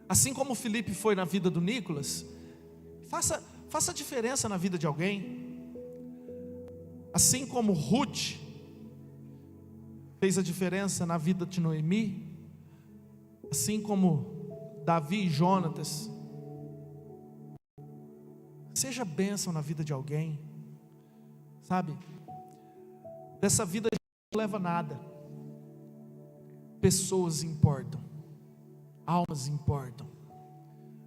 assim como o Felipe foi na vida do Nicolas. Faça diferença na vida de alguém, assim como Ruth fez a diferença na vida de Noemi, assim como Davi e Jonatas. Seja bênção na vida de alguém. Sabe? Dessa vida a gente não leva nada. Pessoas importam. Almas importam.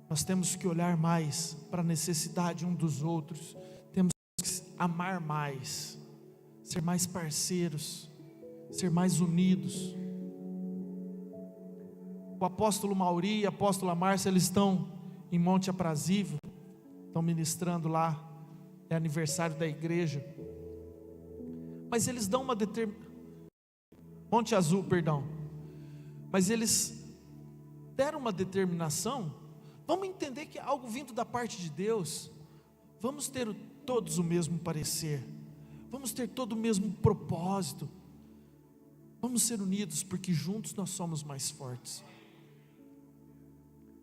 Nós temos que olhar mais para a necessidade um dos outros. Temos que amar mais. Ser mais parceiros. Ser mais unidos. O apóstolo Mauri e a apóstola Márcia, eles estão em Monte Aprazível. Estão ministrando lá. É aniversário da igreja. Mas eles dão uma Monte Azul, perdão. Mas eles deram uma determinação. Vamos entender que é algo vindo da parte de Deus. Vamos ter todos o mesmo parecer. Vamos ter todo o mesmo propósito. Vamos ser unidos, porque juntos nós somos mais fortes.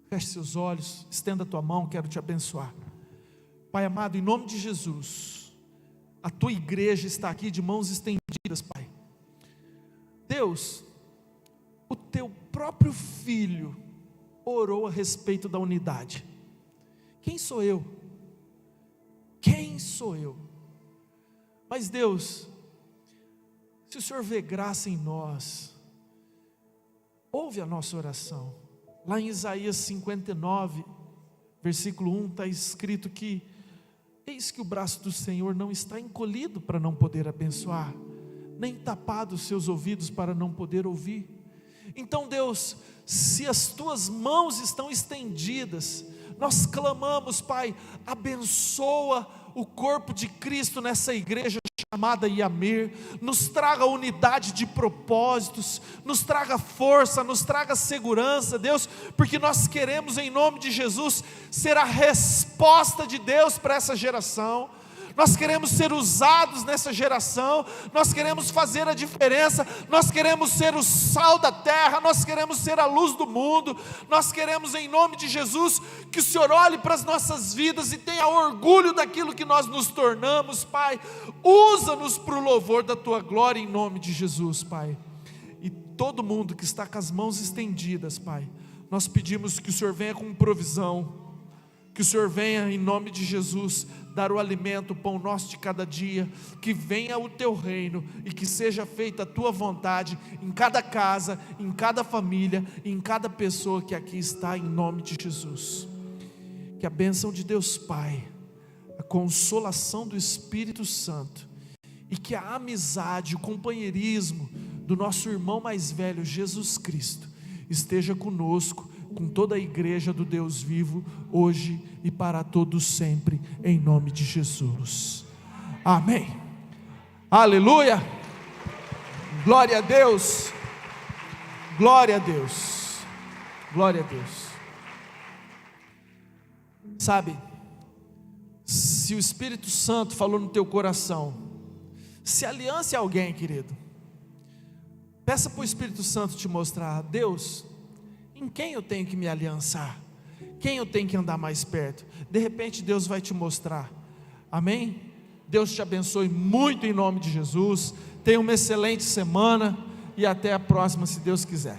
Feche seus olhos, estenda a tua mão, quero te abençoar. Pai amado, em nome de Jesus, a tua igreja está aqui de mãos estendidas, Pai. Deus, o teu próprio filho orou a respeito da unidade. Quem sou eu? Quem sou eu? Mas Deus, se o Senhor vê graça em nós, ouve a nossa oração. Lá em Isaías 59, versículo 1, está escrito que eis que o braço do Senhor não está encolhido para não poder abençoar, nem tapado os seus ouvidos para não poder ouvir. Então Deus, se as tuas mãos estão estendidas, nós clamamos, Pai, abençoa o corpo de Cristo nessa igreja chamada Yamir, nos traga unidade de propósitos, nos traga força, nos traga segurança, Deus, porque nós queremos em nome de Jesus ser a resposta de Deus para essa geração. Nós queremos ser usados nessa geração, nós queremos fazer a diferença, nós queremos ser o sal da terra, nós queremos ser a luz do mundo, nós queremos em nome de Jesus, que o Senhor olhe para as nossas vidas e tenha orgulho daquilo que nós nos tornamos, Pai. Usa-nos para o louvor da Tua glória em nome de Jesus, Pai. E todo mundo que está com as mãos estendidas, Pai, nós pedimos que o Senhor venha com provisão, que o Senhor venha em nome de Jesus dar o alimento, o pão nosso de cada dia, que venha o teu reino e que seja feita a tua vontade em cada casa, em cada família, em cada pessoa que aqui está, em nome de Jesus. Que a bênção de Deus Pai, a consolação do Espírito Santo e que a amizade, o companheirismo do nosso irmão mais velho, Jesus Cristo, esteja conosco, com toda a igreja do Deus vivo, hoje e para todos sempre, em nome de Jesus. Amém. Aleluia. Glória a Deus. Glória a Deus. Glória a Deus. Sabe, se o Espírito Santo falou no teu coração, se aliance a alguém, querido, peça para o Espírito Santo te mostrar: Deus, em quem eu tenho que me aliançar? Quem eu tenho que andar mais perto? De repente Deus vai te mostrar. Amém? Deus te abençoe muito em nome de Jesus. Tenha uma excelente semana e até a próxima, se Deus quiser.